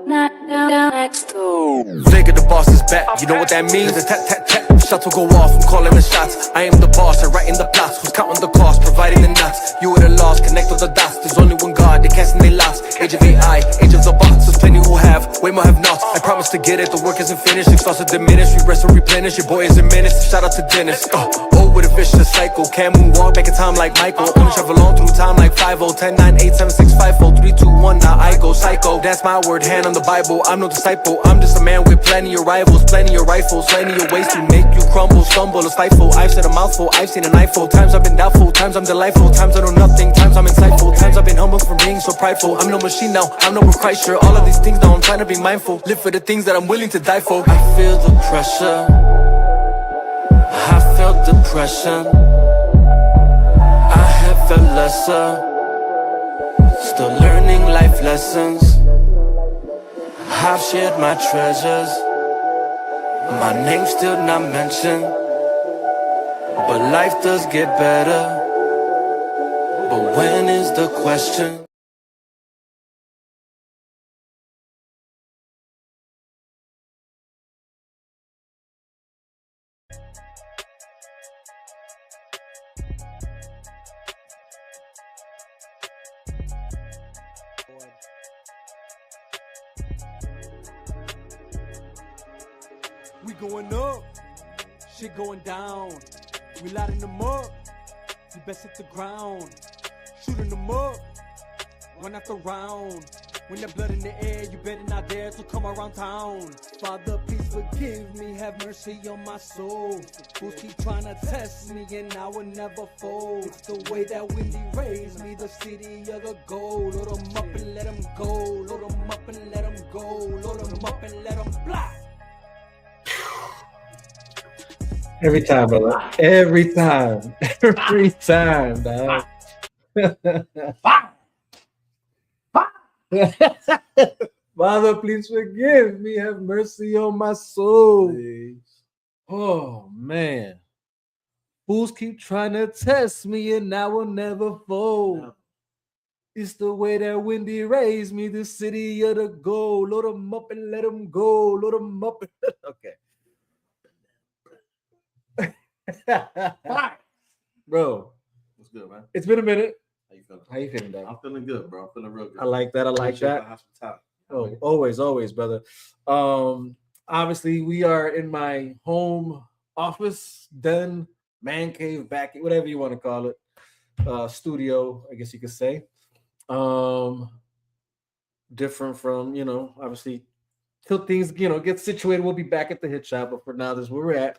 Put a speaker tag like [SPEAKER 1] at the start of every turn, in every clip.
[SPEAKER 1] Nigga, the boss is back. You know what that means? The tap, tap, tap. Shuttle go off. I'm calling the shots. I am the boss. I'm writing the plots. Who's counting the cost? Providing the knots. You are the lost. Connect all the dots. There's only one God. They casting their lots. Age of AI. Age of the bots. There's plenty who have. Way more have nots. I promise to get it. The work isn't finished. Exhausted, diminished. We rest and replenish. Your boy is in minutes. Shout out to Dennis. With a vicious cycle. Can't moonwalk back in time like Michael. Only travel on through time like 5-0. 10, 9, 8, 7, 6, 5, 4, 3, 2, 1. Now I go psycho. That's my word. Hand on the Bible. I'm no disciple. I'm just a man with plenty of rivals. Plenty of rifles. Plenty of ways to make you crumble, stumble, or stifle. I've said a mouthful. I've seen an eyeful. Times I've been doubtful. Times I'm delightful. Times I know nothing. Times I'm insightful. Times I've been humbled from being so prideful. I'm no machine now. I'm no Christ sure. All of these things now I'm trying to be mindful. Live for the things that I'm willing to die for. I feel the pressure. I felt depression. I have felt lesser. Still learning life lessons. I've shared my treasures. My name's still not mentioned. But life does get better. But when is the question?
[SPEAKER 2] We going up, shit going down. We lighting them up, you best hit the ground. Shooting them up, run after round. When there's blood in the air, you better not dare to come around town. Father, please forgive me, have mercy on my soul. Fools keep trying to test me and I will never fold. It's the way that Wendy raised me, the city of the gold. Load them up and let them go, load them up and let them go, load them up and let them fly.
[SPEAKER 3] Every time, brother. Every time. Every time, dog. Father, please forgive me. Have mercy on my soul. Please. Oh, man. Fools keep trying to test me and I will never fold. No. It's the way that Wendy raised me, the city of the gold. Load them up and let them go. Load them up. Okay. Bro,
[SPEAKER 4] what's good, man?
[SPEAKER 3] It's been a minute.
[SPEAKER 4] How you feeling?
[SPEAKER 3] How you feeling, dog?
[SPEAKER 4] I'm feeling good, bro. I'm feeling real good.
[SPEAKER 3] I like that. I like that. Oh, always, brother. Obviously, we are in my home office, den, man cave, back, whatever you want to call it. Studio, I guess you could say. Different from, obviously, till things, get situated, we'll be back at the hit shop. But for now, this is where we're at.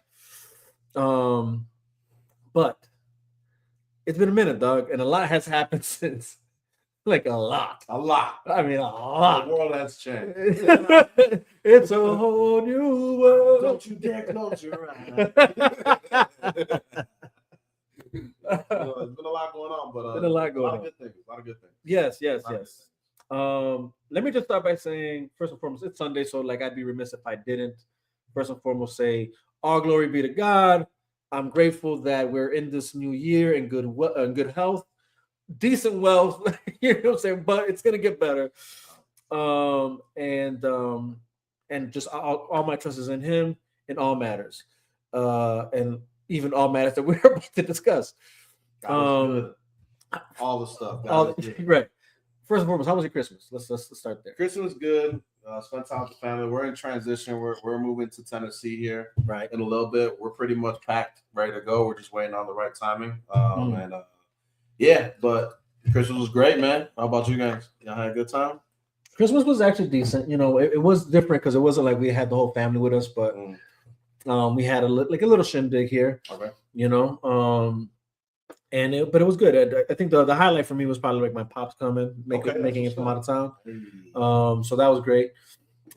[SPEAKER 3] But it's been a minute, dog, and a lot has happened since. Like a lot.
[SPEAKER 4] I mean, a lot. The world has changed.
[SPEAKER 3] It's a whole new world.
[SPEAKER 4] Don't you dare close your eyes. There's been a lot going on, but
[SPEAKER 3] a lot of
[SPEAKER 4] good things. A lot of good things.
[SPEAKER 3] Yes. Let me just start by saying, first and foremost, it's Sunday, so I'd be remiss if I didn't. First and foremost, say all glory be to God. I'm grateful that we're in this new year in good health, decent wealth. You know what I'm saying? But it's gonna get better. And just all my trust is in Him in all matters, and even all matters that we're about to discuss.
[SPEAKER 4] All the stuff.
[SPEAKER 3] Right. First and foremost, how was your Christmas? Let's start there.
[SPEAKER 4] Christmas good. Spent time with the family. We're in transition. We're moving to Tennessee here,
[SPEAKER 3] right?
[SPEAKER 4] In a little bit. We're pretty much packed, ready to go. We're just waiting on the right timing. But Christmas was great, man. How about you guys? Y'all had a good time?
[SPEAKER 3] Christmas was actually decent. It was different because it wasn't like we had the whole family with us, but we had a little shindig here.
[SPEAKER 4] Okay.
[SPEAKER 3] But it was good. I think the highlight for me was probably my pops coming, making it from out of town. So that was great.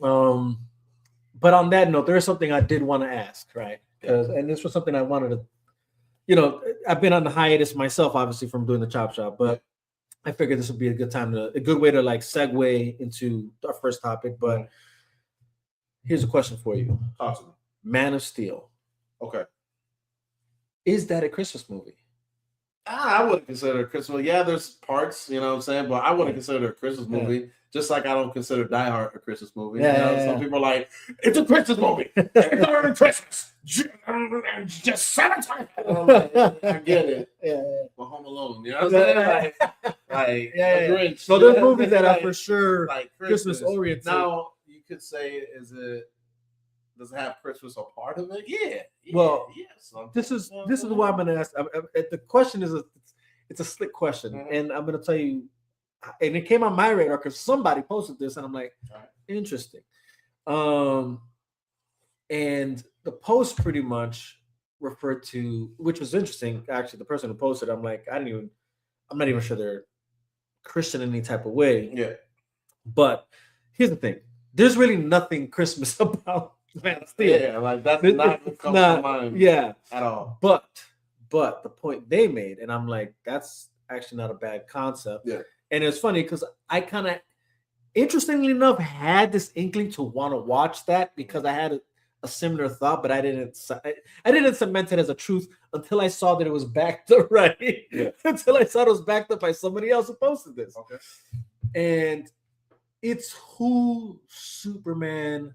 [SPEAKER 3] But on that note, there is something I did want to ask, right? And this was something I wanted to, I've been on the hiatus myself, obviously, from doing the chop shop, but I figured this would be a good way to segue into our first topic. But here's a question for you.
[SPEAKER 4] Awesome.
[SPEAKER 3] Man of Steel.
[SPEAKER 4] Okay.
[SPEAKER 3] Is that a Christmas movie?
[SPEAKER 4] I wouldn't consider it a Christmas. Yeah, there's parts, you know what I'm saying, but I wouldn't consider it a Christmas movie Just like I don't consider Die Hard a Christmas movie.
[SPEAKER 3] Yeah,
[SPEAKER 4] Some people are like, it's a Christmas movie. It's already Christmas. Just summertime. I get it.
[SPEAKER 3] Yeah.
[SPEAKER 4] But Home Alone, you know what I'm saying? Like
[SPEAKER 3] Yeah.
[SPEAKER 4] Grinch.
[SPEAKER 3] So there's movies that are for sure
[SPEAKER 4] like
[SPEAKER 3] Christmas oriented.
[SPEAKER 4] Now you could say, does it have Christmas a part of it? Yeah.
[SPEAKER 3] Well,
[SPEAKER 4] yeah,
[SPEAKER 3] this is why I'm gonna ask. The question is it's a slick question, and I'm gonna tell you. And it came on my radar because somebody posted this, and I'm like, interesting. And the post pretty much referred to, which was interesting. Actually, the person who posted, I'm like, I'm not even sure they're Christian in any type of way.
[SPEAKER 4] Yeah.
[SPEAKER 3] But here's the thing: there's really nothing Christmas about Man of Steel.
[SPEAKER 4] Yeah, like that's not what comes to mind.
[SPEAKER 3] Yeah,
[SPEAKER 4] at all.
[SPEAKER 3] But the point they made, and I'm like, that's actually not a bad concept.
[SPEAKER 4] Yeah.
[SPEAKER 3] And it's funny because I kind of, interestingly enough, had this inkling to want to watch that because I had a similar thought, but I didn't cement it as a truth until I saw that it was backed up, right? Yeah. Until I saw it was backed up by somebody else who posted this.
[SPEAKER 4] Okay.
[SPEAKER 3] And it's who Superman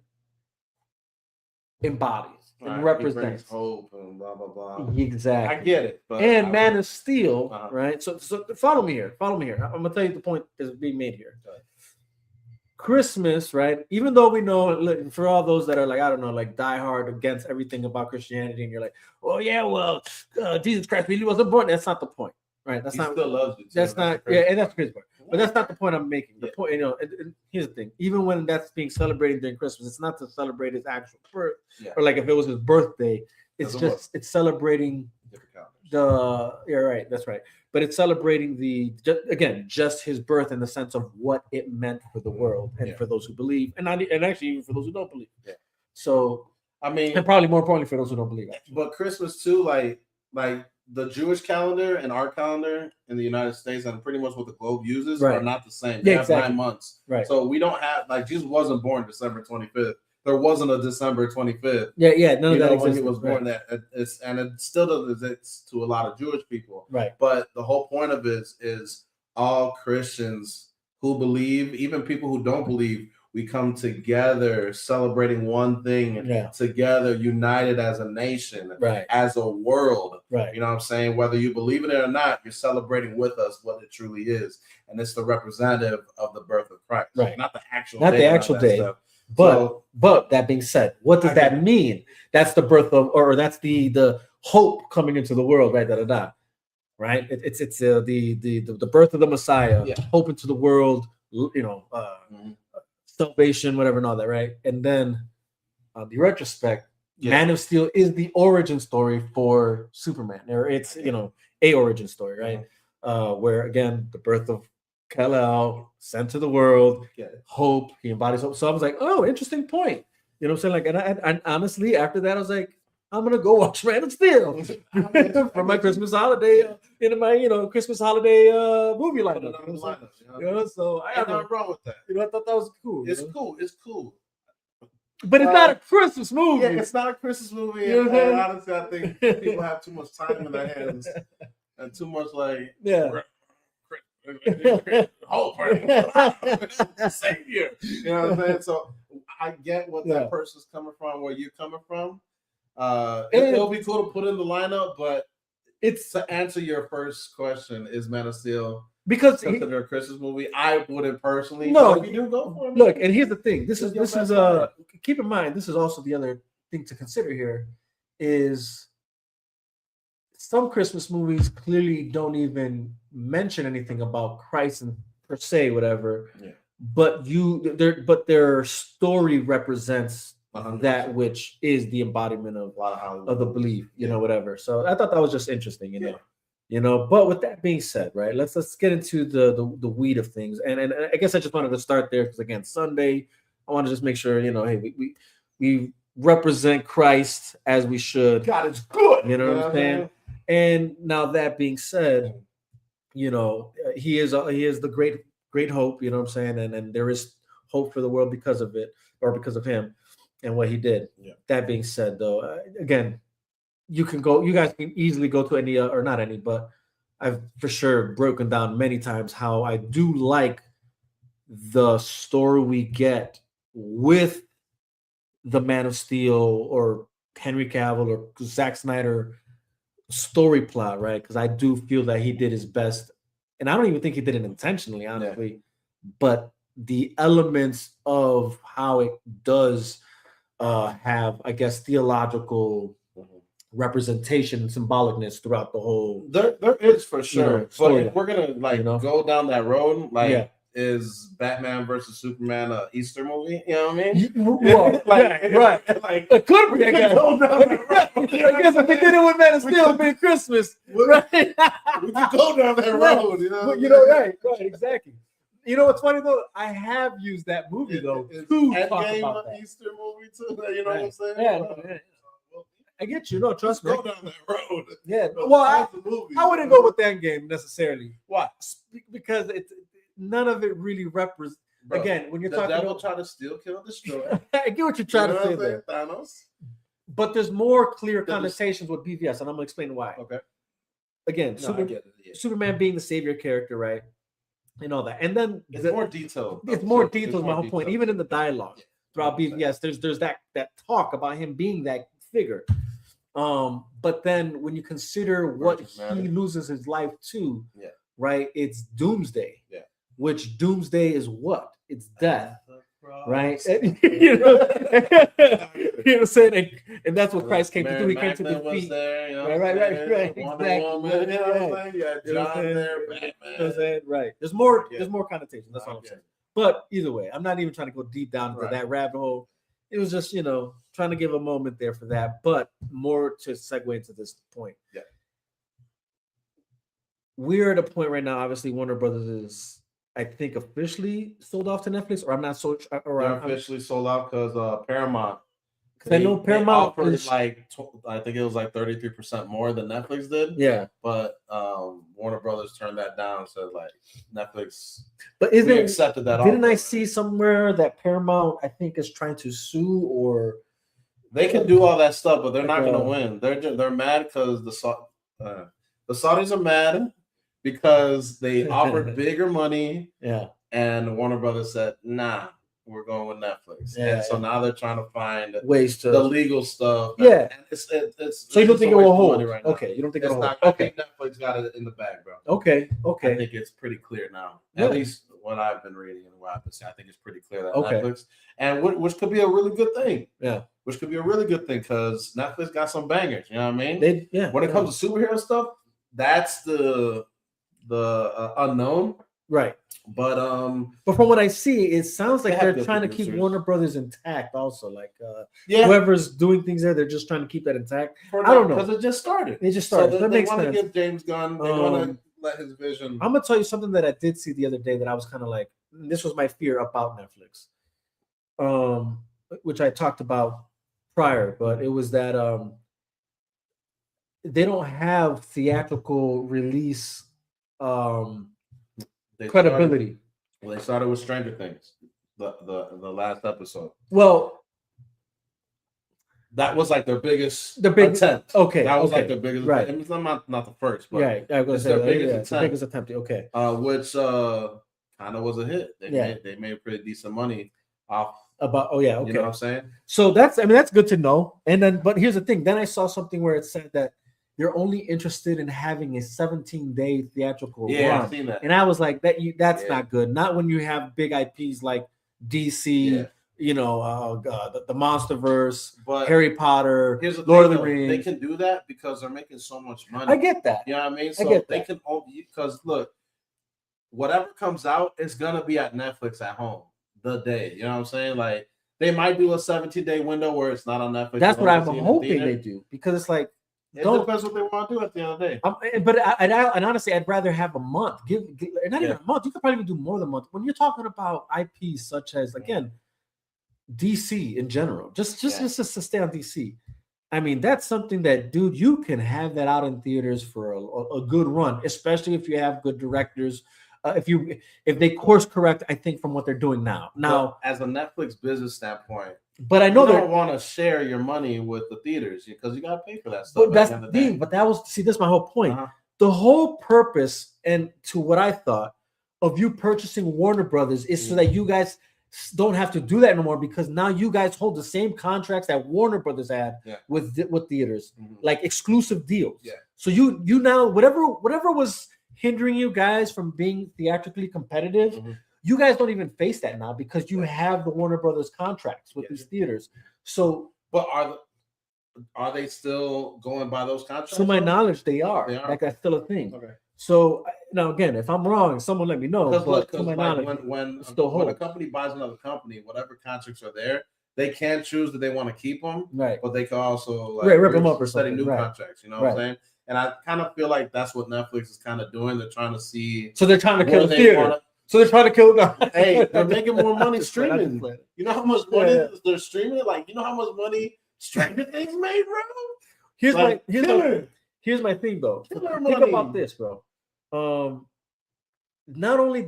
[SPEAKER 3] embodies and represents.
[SPEAKER 4] Hope and blah blah blah.
[SPEAKER 3] Exactly.
[SPEAKER 4] I get it. But
[SPEAKER 3] and Man of Steel, right? So follow me here. I'm gonna tell you the point that's being made here. Christmas, right? Even though we know, look, for all those that are like, I don't know, like diehard against everything about Christianity, and you're like, oh yeah, well, Jesus Christ really wasn't born. That's not the point, right? That's not.
[SPEAKER 4] Still loves you.
[SPEAKER 3] That's not. Yeah, and that's the crazy part. But that's not the point I'm making. The point, and here's the thing: even when that's being celebrated during Christmas, it's not to celebrate his actual birth, or like if it was his birthday, it's it's celebrating the. Yeah, right. That's right. But it's celebrating just his birth in the sense of what it meant for the world and for those who believe, and actually even for those who don't believe. Yeah. So I mean, and probably more importantly for those who don't believe. Actually.
[SPEAKER 4] But Christmas too, like the Jewish calendar and our calendar in the United States, and pretty much what the globe uses, are not the same. They have 9 months. Right. So we don't have, like, Jesus wasn't born December 25th. There wasn't a December 25th.
[SPEAKER 3] Yeah. None of that exists.
[SPEAKER 4] When he was born, that it still doesn't exist to a lot of Jewish people.
[SPEAKER 3] Right.
[SPEAKER 4] But the whole point of it is all Christians who believe, even people who don't believe, we come together celebrating one thing together, united as a nation, as a world. Right. You know what I'm saying? Whether you believe in it or not, you're celebrating with us what it truly is. And it's the representative of the birth of Christ. Right. Not the actual day. Stuff.
[SPEAKER 3] But that being said, what does that mean? That's the birth of, or that's the hope coming into the world, right? Right? It's the birth of the Messiah, hope into the world, salvation, whatever, and all that, right? And then the retrospect, Man of Steel is the origin story for Superman, or it's a origin story, right? Where again, the birth of Kal-El, sent to the world, hope, he embodies hope. So I was like, oh, interesting point. You know what I'm saying? Like, and honestly, after that, I was like, I'm gonna go watch Man of Steel for my Christmas holiday, my Christmas holiday movie lineup. So I have nothing wrong with that. I thought that was cool.
[SPEAKER 4] It's cool.
[SPEAKER 3] But it's not a Christmas movie.
[SPEAKER 4] Yeah, it's not a Christmas movie. And honestly, I think people have too much time in their hands and too much hope, savior. You know what I'm saying? So I get what that person's coming from, where you're coming from. It'll be cool to put in the lineup, but it's to answer your first question: is Man of Steel because considered a Christmas movie? I wouldn't personally.
[SPEAKER 3] No,
[SPEAKER 4] if you do, go for it.
[SPEAKER 3] Look, and here's the thing: this is keep in mind. This is also the other thing to consider here is some Christmas movies clearly don't even mention anything about Christ and per se, whatever. Yeah. But their story represents 100%. That which is the embodiment of the belief, whatever. So I thought that was just interesting, But with that being said, right, let's get into the weed of things, and I guess I just wanted to start there because again, Sunday, I want to just make sure hey, we represent Christ as we should.
[SPEAKER 4] God is good.
[SPEAKER 3] You know what I'm saying? And now that being said, he is the great hope. You know what I'm saying? And there is hope for the world because of it, or because of him and what he did. Yeah. That being said, though, again, you guys can easily go to any, or not any, but I've for sure broken down many times how I do like the story we get with the Man of Steel or Henry Cavill or Zack Snyder story plot, right? Because I do feel that he did his best, and I don't even think he did it intentionally, honestly. But the elements of how it does have, I guess, theological representation and symbolicness throughout the whole.
[SPEAKER 4] There is for sure. But if we're gonna go down that road, is Batman versus Superman a Easter movie? You know what I mean?
[SPEAKER 3] Well, right. Like it could be. I guess. I guess if they did it with Man of Steel, it'd be Christmas. Right?
[SPEAKER 4] We could go down that road. You
[SPEAKER 3] know, right, exactly. You know what's funny though? I have used that movie though to talk about that.
[SPEAKER 4] Easter movie too. You know what I'm saying?
[SPEAKER 3] Yeah. I get you. No, trust me.
[SPEAKER 4] Go down that road.
[SPEAKER 3] Yeah. Well, I wouldn't go with Endgame necessarily.
[SPEAKER 4] Why?
[SPEAKER 3] Because none of it really represents. Again, when you're talking
[SPEAKER 4] devil try to steal, kill, destroy.
[SPEAKER 3] I get what you're trying to say there.
[SPEAKER 4] Thanos.
[SPEAKER 3] But there's more clear connotations with BVS, and I'm gonna explain why.
[SPEAKER 4] Okay.
[SPEAKER 3] Again, Superman being the savior character, right? And all that. And then
[SPEAKER 4] it's more detailed.
[SPEAKER 3] It's more detailed, my whole point. Even in the dialogue throughout BVS, there's that talk about him being that figure. But then when you consider what he loses his life to, right? It's Doomsday. Yeah. Which Doomsday is what? It's death. Right? You know what I'm saying? And that's what Christ came to do. He came to defeat. Right. Exactly. Right. There's more connotation. That's all I'm saying. But either way, I'm not even trying to go deep down into that rabbit hole. It was just, trying to give a moment there for that, but more to segue into this point. Yeah. We're at a point right now, obviously, Warner Brothers is, I think, officially sold off to Netflix, or I'm not so.
[SPEAKER 4] They're officially sold off because Paramount.
[SPEAKER 3] Because I know Paramount
[SPEAKER 4] offered I think it was 33% more than Netflix did.
[SPEAKER 3] Yeah.
[SPEAKER 4] But Warner Brothers turned that down, so Netflix.
[SPEAKER 3] But
[SPEAKER 4] accepted that?
[SPEAKER 3] Didn't I see somewhere that Paramount, I think, is trying to sue or?
[SPEAKER 4] They can do all that stuff, but they're not going to win. They're mad because the Saudis are mad because they offered bigger money. Yeah. And Warner Brothers said, "Nah, we're going with Netflix." Yeah, and so now they're trying to find ways to the legal stuff.
[SPEAKER 3] Yeah.
[SPEAKER 4] And it's
[SPEAKER 3] so you don't think it will hold? Right, okay. You don't think it'll hold?
[SPEAKER 4] I think Netflix got it in the bag, bro.
[SPEAKER 3] Okay.
[SPEAKER 4] I think it's pretty clear now. At least what I've been reading and what I've been saying, I think it's pretty clear that Netflix, and which could be a really good thing. Yeah. Which could be a really good thing because Netflix got some bangers. You know what I mean? When it comes to superhero stuff, that's the unknown.
[SPEAKER 3] Right.
[SPEAKER 4] But
[SPEAKER 3] from what I see, it sounds like they're trying to keep Warner Brothers intact. Also, whoever's doing things there, they're just trying to keep that intact. I don't know
[SPEAKER 4] because it just started.
[SPEAKER 3] So that makes
[SPEAKER 4] sense.
[SPEAKER 3] They want
[SPEAKER 4] to give James Gunn. They want to let his vision.
[SPEAKER 3] I'm gonna tell you something that I did see the other day that I was kind of like, this was my fear about Netflix, which I talked about prior, but it was that they don't have theatrical release credibility.
[SPEAKER 4] They started with Stranger Things, the last episode.
[SPEAKER 3] Well,
[SPEAKER 4] that was their biggest attempt.
[SPEAKER 3] Okay,
[SPEAKER 4] that was their biggest. Right, attempt. It's not the first, but
[SPEAKER 3] I was
[SPEAKER 4] their biggest
[SPEAKER 3] attempt. Okay,
[SPEAKER 4] which kind of was a hit. They made pretty decent money off.
[SPEAKER 3] Okay.
[SPEAKER 4] You know what I'm saying?
[SPEAKER 3] So that's good to know. And then, but here's the thing. Then I saw something where it said that they're only interested in having a 17-day theatrical run.
[SPEAKER 4] I've seen that.
[SPEAKER 3] And I was like, that's not good. Not when you have big IPs like DC, the Monsterverse, but Harry Potter, Lord of the Rings.
[SPEAKER 4] They can do that because they're making so much money.
[SPEAKER 3] I get that.
[SPEAKER 4] You know what I mean? So they can, because look, whatever comes out is gonna be at Netflix at home the day. You know what I'm saying? They might do a 17-day window where it's not on Netflix.
[SPEAKER 3] That's what I'm hoping they do, because it's like,
[SPEAKER 4] it depends what they want to do at the end of the day.
[SPEAKER 3] But honestly, I'd rather have a month. Not even a month. You could probably do more than a month. When you're talking about IPs such as, again, DC in general, just to stay on DC. I mean, that's something that, dude, you can have that out in theaters for a good run, especially if you have good directors. If they course correct, I think, from what they're doing now. Now,
[SPEAKER 4] as a Netflix business standpoint,
[SPEAKER 3] but I know
[SPEAKER 4] they don't want to share your money with the theaters because you got to pay for that stuff.
[SPEAKER 3] But that's the thing. But that's my whole point. The whole purpose, and to what I thought, of you purchasing Warner Brothers is so that you guys don't have to do that anymore, because now you guys hold the same contracts that Warner Brothers had with theaters, like exclusive deals.
[SPEAKER 4] Yeah.
[SPEAKER 3] So you now whatever was hindering you guys from being theatrically competitive, you guys don't even face that now because you have the Warner Brothers contracts with these theaters. So,
[SPEAKER 4] but are they still going by those contracts?
[SPEAKER 3] To my knowledge, they are. Like that's still a thing. Okay. So now again, if I'm wrong, someone let me know. But to my knowledge,
[SPEAKER 4] when a company buys another company, whatever contracts are there, they can choose that they want to keep them, right? But they can also
[SPEAKER 3] rip them up or
[SPEAKER 4] study new
[SPEAKER 3] right.
[SPEAKER 4] contracts. You know what I'm saying? And I kind of feel like that's what Netflix is kind of doing. They're trying to see.
[SPEAKER 3] So they're trying to kill the theater. So they're trying to kill them.
[SPEAKER 4] Hey, they're making more money streaming. You know how much money they're streaming? Like, you know how much money Stranger Things made, bro?
[SPEAKER 3] Here's my thing though. Think about this, bro. Not only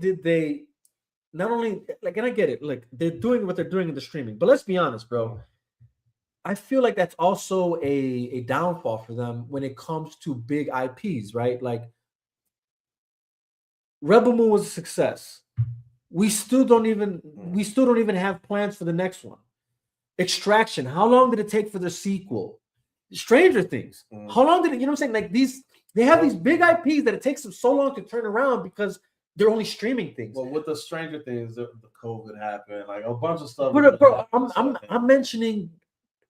[SPEAKER 3] like, and I get it, like they're doing what they're doing in the streaming, but let's be honest, bro. I feel like that's also a downfall for them when it comes to big IPs, right? Like Rebel Moon was a success. We still don't even have plans for the next one. Extraction. How long did it take for the sequel? Stranger Things. How long did it? You know what I'm saying? Like they have these big IPs that it takes them so long to turn around because they're only streaming things.
[SPEAKER 4] Well, with the Stranger Things, the COVID happened, like a bunch of stuff.
[SPEAKER 3] But bro, I'm mentioning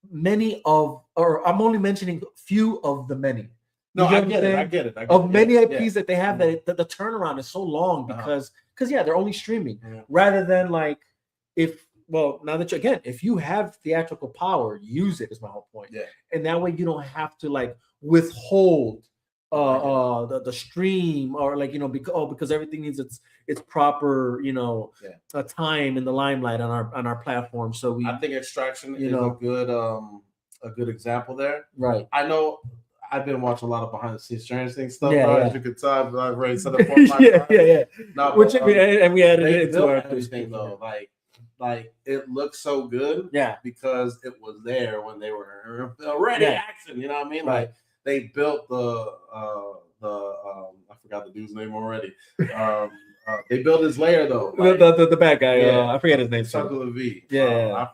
[SPEAKER 3] many of, or I'm only mentioning few of the many.
[SPEAKER 4] No, I get it.
[SPEAKER 3] Many IPs that they have, that the turnaround is so long because they're only streaming rather than like now that if you have theatrical power, use it is my whole point. Yeah. And that way you don't have to like withhold the stream or like, because everything needs its proper, a time in the limelight on our platform. So I
[SPEAKER 4] think Extraction is a good example there.
[SPEAKER 3] Right.
[SPEAKER 4] I know I've been watching a lot of behind the scenes Stranger Things stuff. As you can tell, I've already said it 4 5
[SPEAKER 3] No, which and we added it to our
[SPEAKER 4] everything though. Like it looks so good, because it was there when they were already action. You know what I mean? Like they built the I forgot the dude's name already. They built his lair though.
[SPEAKER 3] Like, the bad guy. I forget his name.
[SPEAKER 4] Something with a V. Vecna.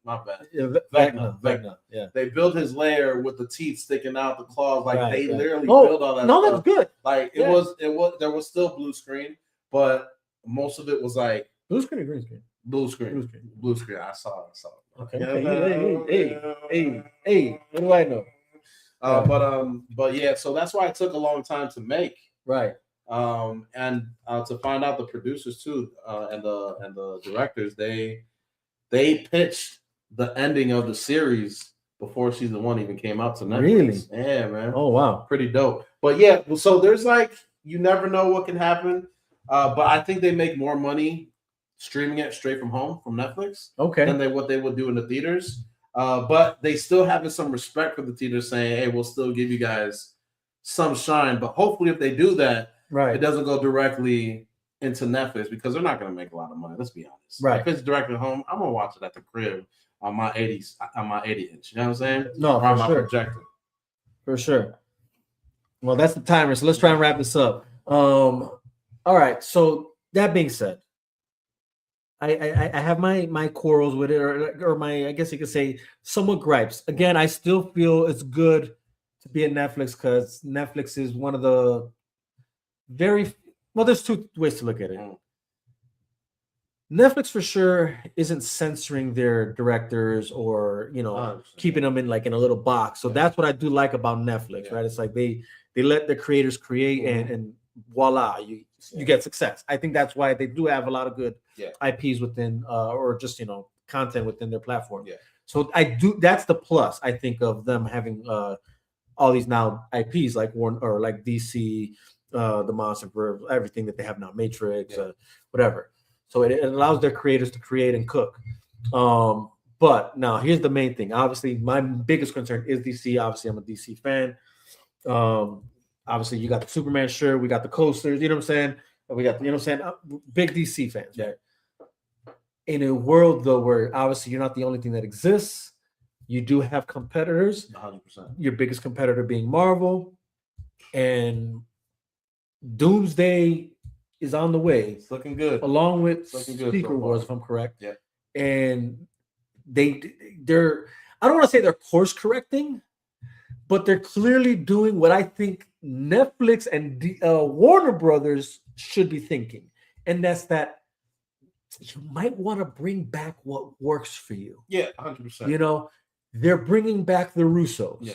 [SPEAKER 4] My bad. Vecna. Yeah. They built his lair with the teeth sticking out, the claws. Like they literally built all that.
[SPEAKER 3] No,
[SPEAKER 4] stuff.
[SPEAKER 3] That's good.
[SPEAKER 4] Like it was. There was still blue screen, but most of it was like
[SPEAKER 3] blue screen or green screen.
[SPEAKER 4] Blue screen. I saw it.
[SPEAKER 3] Okay. Hey. What do I know?
[SPEAKER 4] But yeah. So that's why it took a long time to make.
[SPEAKER 3] Right.
[SPEAKER 4] And to find out the producers too, and the directors, they pitched the ending of the series before season 1 even came out to Netflix.
[SPEAKER 3] Really?
[SPEAKER 4] Yeah, man.
[SPEAKER 3] Oh wow,
[SPEAKER 4] pretty dope. But yeah, so there's like you never know what can happen. But I think they make more money streaming it straight from home from Netflix.
[SPEAKER 3] Okay.
[SPEAKER 4] Than what they would do in the theaters. But they still having some respect for the theaters, saying, "Hey, we'll still give you guys some shine." But hopefully, if they do that, it doesn't go directly into Netflix because they're not going to make a lot of money. Let's be honest.
[SPEAKER 3] Right.
[SPEAKER 4] If it's directly at home, I'm gonna watch it at the crib on my 80 inch. You know what I'm saying?
[SPEAKER 3] No,
[SPEAKER 4] or on my projector.
[SPEAKER 3] For sure. Well, that's the timer. So let's try and wrap this up. All right. So that being said, I have my quarrels with it, or my, I guess you could say, somewhat gripes. Again, I still feel it's good to be at Netflix because Netflix is one of the there's two ways to look at it. Netflix for sure isn't censoring their directors or keeping them in a little box. So that's what I do like about Netflix, right? It's like they let the creators create and voila, you get success. I think that's why they do have a lot of good IPs within or just content within their platform. Yeah. So that's the plus I think of them having all these now IPs like Warner or like DC, the Monster, everything that they have now, Matrix, whatever. So it allows their creators to create and cook. But now here's the main thing. Obviously, my biggest concern is DC. Obviously, I'm a DC fan. Obviously, you got the Superman shirt. We got the coasters. You know what I'm saying? We got, big DC fans, right? In a world, though, where obviously you're not the only thing that exists, you do have competitors.
[SPEAKER 4] 100%.
[SPEAKER 3] Your biggest competitor being Marvel. And Doomsday is on the way,
[SPEAKER 4] It's looking good.
[SPEAKER 3] along with
[SPEAKER 4] looking good
[SPEAKER 3] Secret
[SPEAKER 4] so
[SPEAKER 3] Wars,
[SPEAKER 4] far.
[SPEAKER 3] if I'm correct.
[SPEAKER 4] Yeah.
[SPEAKER 3] And they're I don't want to say they're course correcting, but they're clearly doing what I think Netflix and Warner Brothers should be thinking, and that's that you might want to bring back what works for you.
[SPEAKER 4] Yeah, 100%.
[SPEAKER 3] You know, they're bringing back the Russos.
[SPEAKER 4] Yeah.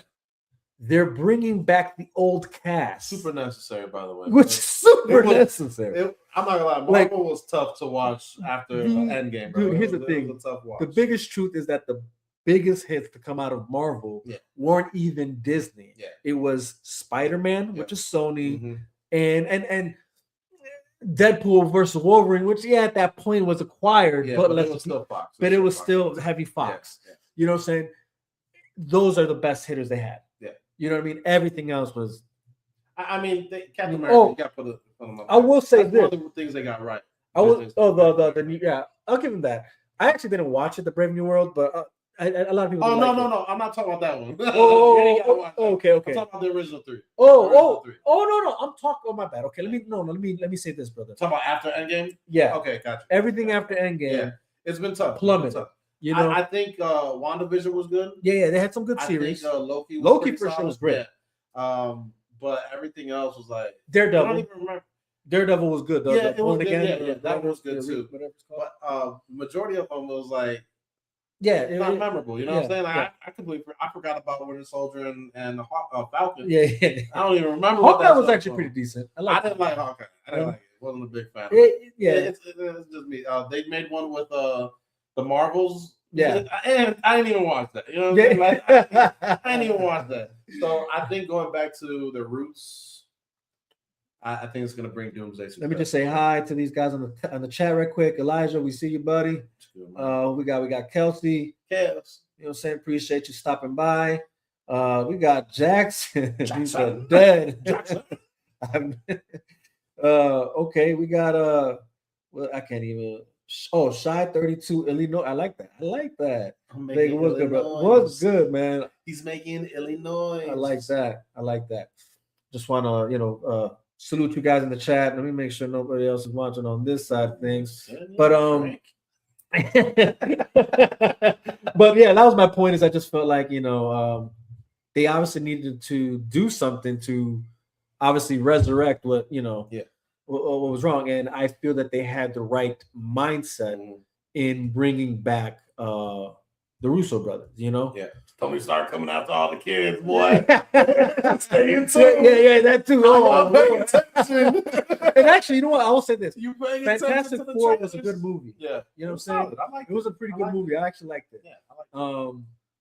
[SPEAKER 3] They're bringing back the old cast.
[SPEAKER 4] Super necessary, by the way.
[SPEAKER 3] Which is super
[SPEAKER 4] it was-
[SPEAKER 3] necessary.
[SPEAKER 4] I'm not gonna lie, Marvel
[SPEAKER 3] Like,
[SPEAKER 4] was tough to watch after Endgame, bro.
[SPEAKER 3] Dude, here's the
[SPEAKER 4] It
[SPEAKER 3] thing.
[SPEAKER 4] was a tough watch.
[SPEAKER 3] The biggest truth is that the biggest hits to come out of Marvel weren't even Disney.
[SPEAKER 4] Yeah.
[SPEAKER 3] It was Spider-Man, which is Sony,
[SPEAKER 4] Mhm.
[SPEAKER 3] and Deadpool versus Wolverine, which at that point was acquired,
[SPEAKER 4] Yeah,
[SPEAKER 3] but
[SPEAKER 4] it was still Fox.
[SPEAKER 3] but it was
[SPEAKER 4] Fox.
[SPEAKER 3] still heavy Fox.
[SPEAKER 4] Yeah.
[SPEAKER 3] You know what I'm saying? Those are the best hitters they had.
[SPEAKER 4] Yeah.
[SPEAKER 3] You know what I mean? Everything else was.
[SPEAKER 4] I mean, Captain America,
[SPEAKER 3] Oh,
[SPEAKER 4] you got to put them up.
[SPEAKER 3] I will say
[SPEAKER 4] That's one
[SPEAKER 3] this.
[SPEAKER 4] of the things they got right.
[SPEAKER 3] I was the new, yeah. I'll give him that. I actually didn't watch it, the Brave New World, but a lot of people.
[SPEAKER 4] Oh
[SPEAKER 3] didn't
[SPEAKER 4] no,
[SPEAKER 3] like it.
[SPEAKER 4] no, I'm not talking about that one.
[SPEAKER 3] Okay.
[SPEAKER 4] I'm talking about the original 3.
[SPEAKER 3] Oh, no, I'm talking. Oh, my bad. Okay, let me say this, brother.
[SPEAKER 4] Talking about after Endgame.
[SPEAKER 3] Yeah.
[SPEAKER 4] Okay, gotcha.
[SPEAKER 3] Everything after Endgame.
[SPEAKER 4] Yeah, it's been tough.
[SPEAKER 3] Plummeted. You know.
[SPEAKER 4] I think WandaVision was good.
[SPEAKER 3] Yeah, they had some good series.
[SPEAKER 4] I think Loki.
[SPEAKER 3] Loki for
[SPEAKER 4] solid.
[SPEAKER 3] sure was great.
[SPEAKER 4] Yeah. But everything else was like
[SPEAKER 3] Daredevil.
[SPEAKER 4] I don't even remember.
[SPEAKER 3] Daredevil was good though.
[SPEAKER 4] Yeah, it was good. Yeah, that was good too.
[SPEAKER 3] Whatever it's called.
[SPEAKER 4] But majority of them was like
[SPEAKER 3] not
[SPEAKER 4] memorable. You know what I'm saying? Like, I forgot about Winter Soldier and Falcon.
[SPEAKER 3] Yeah.
[SPEAKER 4] I don't even remember.
[SPEAKER 3] Hawkeye was actually pretty decent.
[SPEAKER 4] I didn't like Hawkeye. I didn't like it. Wasn't a big fan.
[SPEAKER 3] It's
[SPEAKER 4] just me. They made one with the Marvels.
[SPEAKER 3] Yeah,
[SPEAKER 4] and I didn't even watch that. You know what I'm saying? Like, I didn't even watch that. So I think going back to the roots, I think it's gonna bring Doomsday.
[SPEAKER 3] Let me just say hi to these guys on the chat right quick. Elijah, we see you, buddy. We got Kelsey.
[SPEAKER 4] Yes.
[SPEAKER 3] You know what I'm saying? Appreciate you stopping by. We got Jackson. He's dead.
[SPEAKER 4] Jackson.
[SPEAKER 3] Okay, we got well, I can't even. Oh, Shy 32 Illinois. I like that. It was good, bro. Was good, man.
[SPEAKER 4] He's making Illinois.
[SPEAKER 3] I like that. Just want to salute you guys in the chat. Let me make sure nobody else is watching on this side of things. But but yeah, that was my point. Is I just felt like they obviously needed to do something to obviously resurrect what what was wrong, and I feel that they had the right mindset in bringing back the Russo brothers.
[SPEAKER 4] Yeah. Tony Stark coming after all the kids, boy. Stay in tune.
[SPEAKER 3] Yeah, that too.
[SPEAKER 4] Pay attention.
[SPEAKER 3] And actually, you know what? I will say this:
[SPEAKER 4] You paying
[SPEAKER 3] Fantastic
[SPEAKER 4] attention to the
[SPEAKER 3] Four was a
[SPEAKER 4] trailers?
[SPEAKER 3] good movie.
[SPEAKER 4] Yeah,
[SPEAKER 3] you know what I'm saying?
[SPEAKER 4] I like
[SPEAKER 3] it was a pretty good movie. I actually liked it.
[SPEAKER 4] Yeah, I like it. A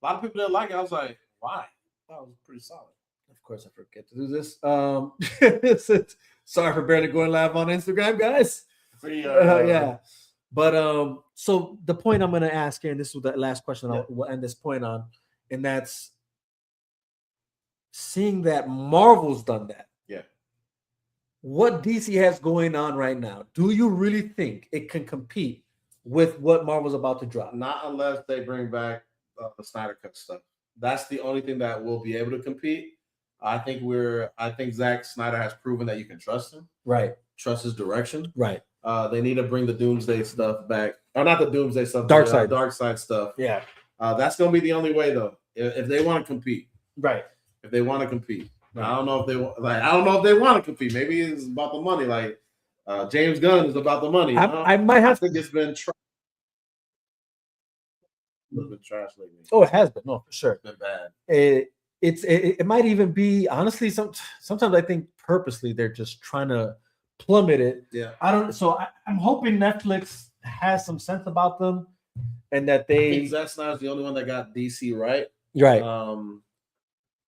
[SPEAKER 4] lot of people didn't like it. I was like, why? That was pretty solid.
[SPEAKER 3] Of course, I forget to do this. Sorry for barely going live on Instagram, guys. Yeah. But so the point I'm going to ask here, and this was the last question I'll end this point on, and that's seeing that Marvel's done that.
[SPEAKER 4] Yeah.
[SPEAKER 3] What DC has going on right now, do you really think it can compete with what Marvel's about to drop?
[SPEAKER 4] Not unless they bring back the Snyder Cut stuff. That's the only thing that will be able to compete. I think Zack Snyder has proven that you can trust him.
[SPEAKER 3] Right.
[SPEAKER 4] Trust his direction.
[SPEAKER 3] Right.
[SPEAKER 4] They need to bring the Doomsday stuff back. Or not the Doomsday stuff.
[SPEAKER 3] Dark
[SPEAKER 4] Side stuff.
[SPEAKER 3] Yeah.
[SPEAKER 4] That's going to be the only way, though, if they want to compete.
[SPEAKER 3] Right.
[SPEAKER 4] If they want to compete.
[SPEAKER 3] Right.
[SPEAKER 4] I don't know if they want to compete. Maybe it's about the money. Like James Gunn is about the money.
[SPEAKER 3] I might have.
[SPEAKER 4] I think it's been trash. A little bit trash lately.
[SPEAKER 3] Oh, it has been. No, for sure.
[SPEAKER 4] It's been bad.
[SPEAKER 3] It might even be, honestly, sometimes I think purposely they're just trying to plummet it.
[SPEAKER 4] Yeah.
[SPEAKER 3] I'm hoping Netflix has some sense about them, and that
[SPEAKER 4] I
[SPEAKER 3] they.
[SPEAKER 4] think Zack Snyder's the only one that got DC right.
[SPEAKER 3] Right.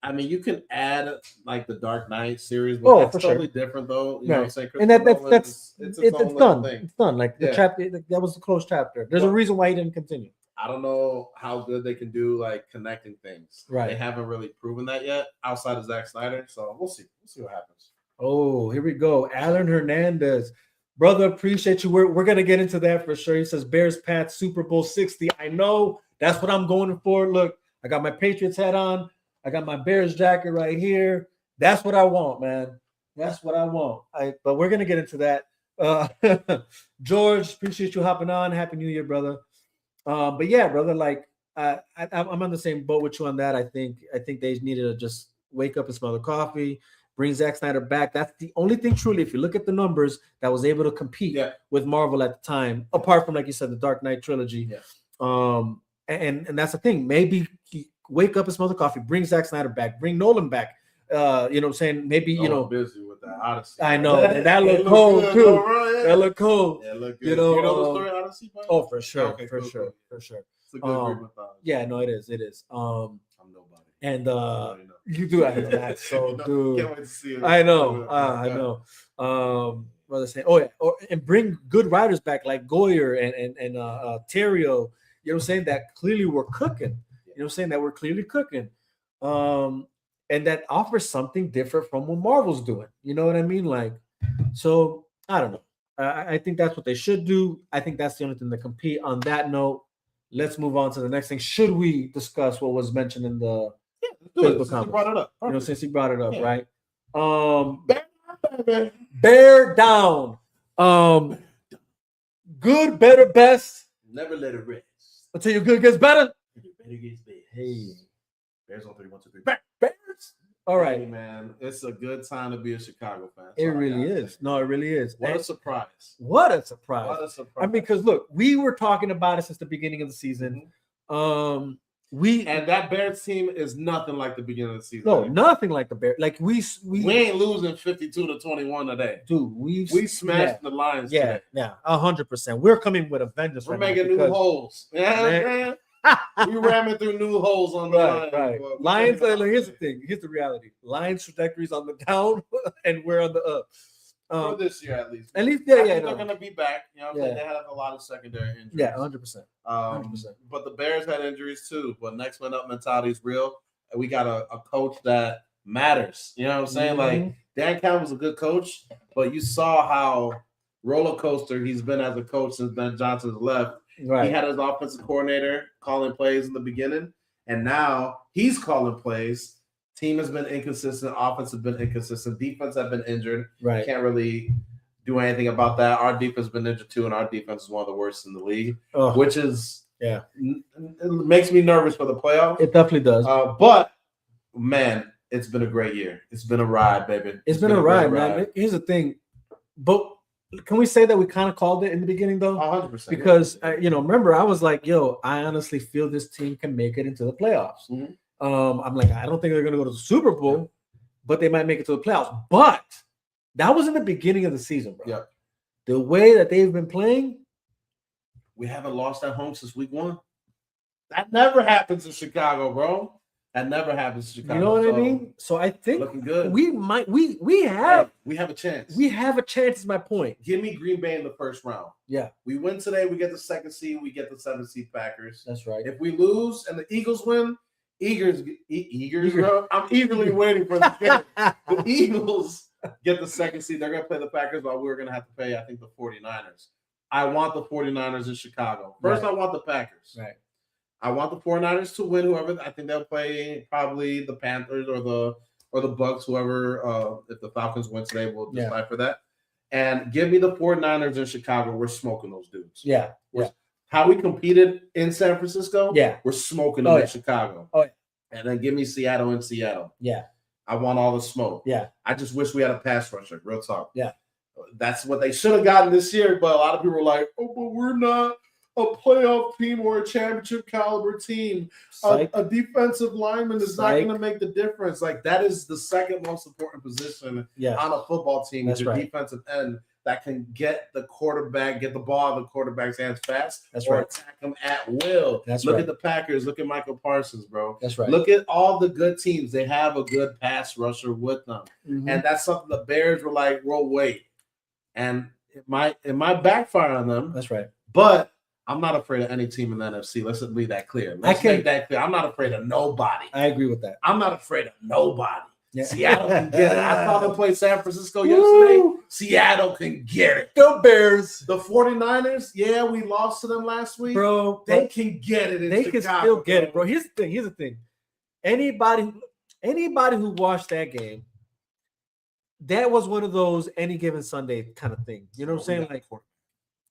[SPEAKER 4] I mean, you can add like the Dark Knight series, but that's totally different, though. You know what I'm saying?
[SPEAKER 3] And it's done.
[SPEAKER 4] Thing.
[SPEAKER 3] It's done. Like the chapter, that was the closed chapter. There's a reason why he didn't continue.
[SPEAKER 4] I don't know how good they can do like connecting things.
[SPEAKER 3] Right.
[SPEAKER 4] They haven't really proven that yet outside of Zack Snyder. So we'll see. We'll see what happens.
[SPEAKER 3] Oh, here we go. Alan Hernandez. Brother, appreciate you. We're gonna get into that for sure. He says Bears Pats Super Bowl 60. I know that's what I'm going for. Look, I got my Patriots hat on. I got my Bears jacket right here. That's what I want, man. That's what I want. But we're gonna get into that. George, appreciate you hopping on. Happy New Year, brother. But yeah, brother, like I'm on the same boat with you on that. I think they needed to just wake up and smell the coffee, bring Zack Snyder back. That's the only thing, truly, if you look at the numbers, that was able to compete with Marvel at the time, apart from, like you said, the Dark Knight trilogy. And that's the thing. Maybe wake up and smell the coffee, bring Zack Snyder back, bring Nolan back. You know what I'm saying? Maybe, you know,
[SPEAKER 4] busy with that Odyssey.
[SPEAKER 3] I know that looked cold too.
[SPEAKER 4] Bro,
[SPEAKER 3] That looked cold.
[SPEAKER 4] Yeah, look good.
[SPEAKER 3] You know
[SPEAKER 4] the story Odyssey? Bro?
[SPEAKER 3] Oh, for sure,
[SPEAKER 4] Okay,
[SPEAKER 3] for
[SPEAKER 4] cool,
[SPEAKER 3] sure,
[SPEAKER 4] cool.
[SPEAKER 3] for sure.
[SPEAKER 4] It's a good Greek mythology.
[SPEAKER 3] Yeah, no, it is.
[SPEAKER 4] I'm nobody.
[SPEAKER 3] And you do that. So, dude,
[SPEAKER 4] can't wait to see it.
[SPEAKER 3] I know. I know. What was I saying? Oh yeah, and bring good writers back like Goyer and Terrio. You know what I'm saying? That clearly were cooking. You know what I'm saying? That we're clearly cooking. And that offers something different from what Marvel's doing. You know what I mean? Like, so I don't know. I think that's what they should do. I think that's the only thing to compete. On that note, let's move on to the next thing. Should we discuss what was mentioned in the Facebook comments?
[SPEAKER 4] Brought it up.
[SPEAKER 3] You know, since he brought it up,
[SPEAKER 4] Yeah.
[SPEAKER 3] right? Bear down. Good, better, best.
[SPEAKER 4] Never let it rest
[SPEAKER 3] Until your good gets better.
[SPEAKER 4] better gets best.
[SPEAKER 3] Hey.
[SPEAKER 4] Bears on 3, 1, 2, 3.
[SPEAKER 3] Bears. All right.
[SPEAKER 4] Hey, man. It's a good time to be a Chicago fan.
[SPEAKER 3] It really is. No, it really is.
[SPEAKER 4] What a surprise.
[SPEAKER 3] What a surprise.
[SPEAKER 4] What a surprise.
[SPEAKER 3] I mean, because look, we were talking about it since the beginning of the season.
[SPEAKER 4] And that Bears team is nothing like the beginning of the season.
[SPEAKER 3] No, nothing like the Bears. Like we
[SPEAKER 4] ain't losing 52-21 today.
[SPEAKER 3] Dude, we
[SPEAKER 4] smashed the Lions today.
[SPEAKER 3] Yeah, 100%. We're coming with a vengeance.
[SPEAKER 4] We're making new holes. Yeah, we ramming through new holes on the Lions.
[SPEAKER 3] Right. Lions, here's the thing. Here's the reality. Lions trajectory is on the down, and we're on the up.
[SPEAKER 4] For this year, at least.
[SPEAKER 3] They're
[SPEAKER 4] going to be back. You know, they had a lot of secondary injuries.
[SPEAKER 3] Yeah, 100%. 100%.
[SPEAKER 4] But the Bears had injuries too. But next man up mentality is real. And we got a coach that matters. You know what I'm saying? Like Dan Campbell's a good coach, but you saw how roller coaster he's been as a coach since Ben Johnson's left. Right. He had his offensive coordinator calling plays in the beginning, and now he's calling plays. Team has been inconsistent. Offense has been inconsistent. Defense have been injured.
[SPEAKER 3] Right.
[SPEAKER 4] Can't really do anything about that. Our defense has been injured too, and our defense is one of the worst in the league, which is it makes me nervous for the playoffs.
[SPEAKER 3] It definitely does.
[SPEAKER 4] But man, it's been a great year. It's been a ride, baby.
[SPEAKER 3] It's been a ride, man. Here's the thing, but can we say that we kind of called it in the beginning though?
[SPEAKER 4] 100%.
[SPEAKER 3] Because remember, I was like, "Yo, I honestly feel this team can make it into the playoffs."
[SPEAKER 4] Mm-hmm.
[SPEAKER 3] I'm like, I don't think they're going to go to the Super Bowl, but they might make it to the playoffs. But that was in the beginning of the season, bro.
[SPEAKER 4] Yeah.
[SPEAKER 3] The way that they've been playing,
[SPEAKER 4] we haven't lost at home since week 1. That never happens in Chicago, bro. That never happens in Chicago.
[SPEAKER 3] You know what I mean? So I think
[SPEAKER 4] looking good.
[SPEAKER 3] We have
[SPEAKER 4] a chance.
[SPEAKER 3] We have a chance. Is my point.
[SPEAKER 4] Give me Green Bay in the first round.
[SPEAKER 3] Yeah.
[SPEAKER 4] We win today. We get the 2nd seed. We get the 7th seed Packers.
[SPEAKER 3] That's right.
[SPEAKER 4] If we lose and the Eagles win, Eagers, bro. I'm eagerly waiting for the game. The Eagles get the 2nd seed. They're going to play the Packers, while we're going to have to pay, I think, the 49ers. I want the 49ers in Chicago. First, I want the Packers.
[SPEAKER 3] Right.
[SPEAKER 4] I want the 49ers to win. Whoever, I think they'll play probably the Panthers or the Bucks. Whoever, if the Falcons win today, we'll decide for that. And give me the 49ers in Chicago. We're smoking those dudes.
[SPEAKER 3] Yeah.
[SPEAKER 4] How we competed in San Francisco,
[SPEAKER 3] we're
[SPEAKER 4] smoking them in Chicago.
[SPEAKER 3] Oh, yeah.
[SPEAKER 4] And then give me Seattle in Seattle.
[SPEAKER 3] Yeah.
[SPEAKER 4] I want all the smoke.
[SPEAKER 3] Yeah.
[SPEAKER 4] I just wish we had a pass rusher. Real talk.
[SPEAKER 3] Yeah.
[SPEAKER 4] That's what they should have gotten this year, but a lot of people were like, oh, but we're not a playoff team or a championship caliber team. A defensive lineman is not going to make the difference. Like, that is the second most important position on a football team. That's your defensive end that can get the quarterback, get the ball out of the quarterback's hands fast, attack him at will. Look at the Packers. Look at Michael Parsons, bro.
[SPEAKER 3] That's right.
[SPEAKER 4] Look at all the good teams. They have a good pass rusher with them. Mm-hmm. And that's something the Bears were like, well, wait. And it might backfire on them.
[SPEAKER 3] That's right.
[SPEAKER 4] But I'm not afraid of any team in the NFC. Let's leave that clear. Let's make that clear. I'm not afraid of nobody.
[SPEAKER 3] I agree with that.
[SPEAKER 4] I'm not afraid of nobody. Yeah. Seattle can get it. I saw them play San Francisco yesterday. Seattle can get it.
[SPEAKER 3] The Bears.
[SPEAKER 4] The 49ers, we lost to them last week.
[SPEAKER 3] Bro,
[SPEAKER 4] they can get it in
[SPEAKER 3] They
[SPEAKER 4] Chicago,
[SPEAKER 3] can still get it, bro. Here's the thing. Anybody who watched that game, that was one of those any given Sunday kind of thing. You know what I'm saying? Like,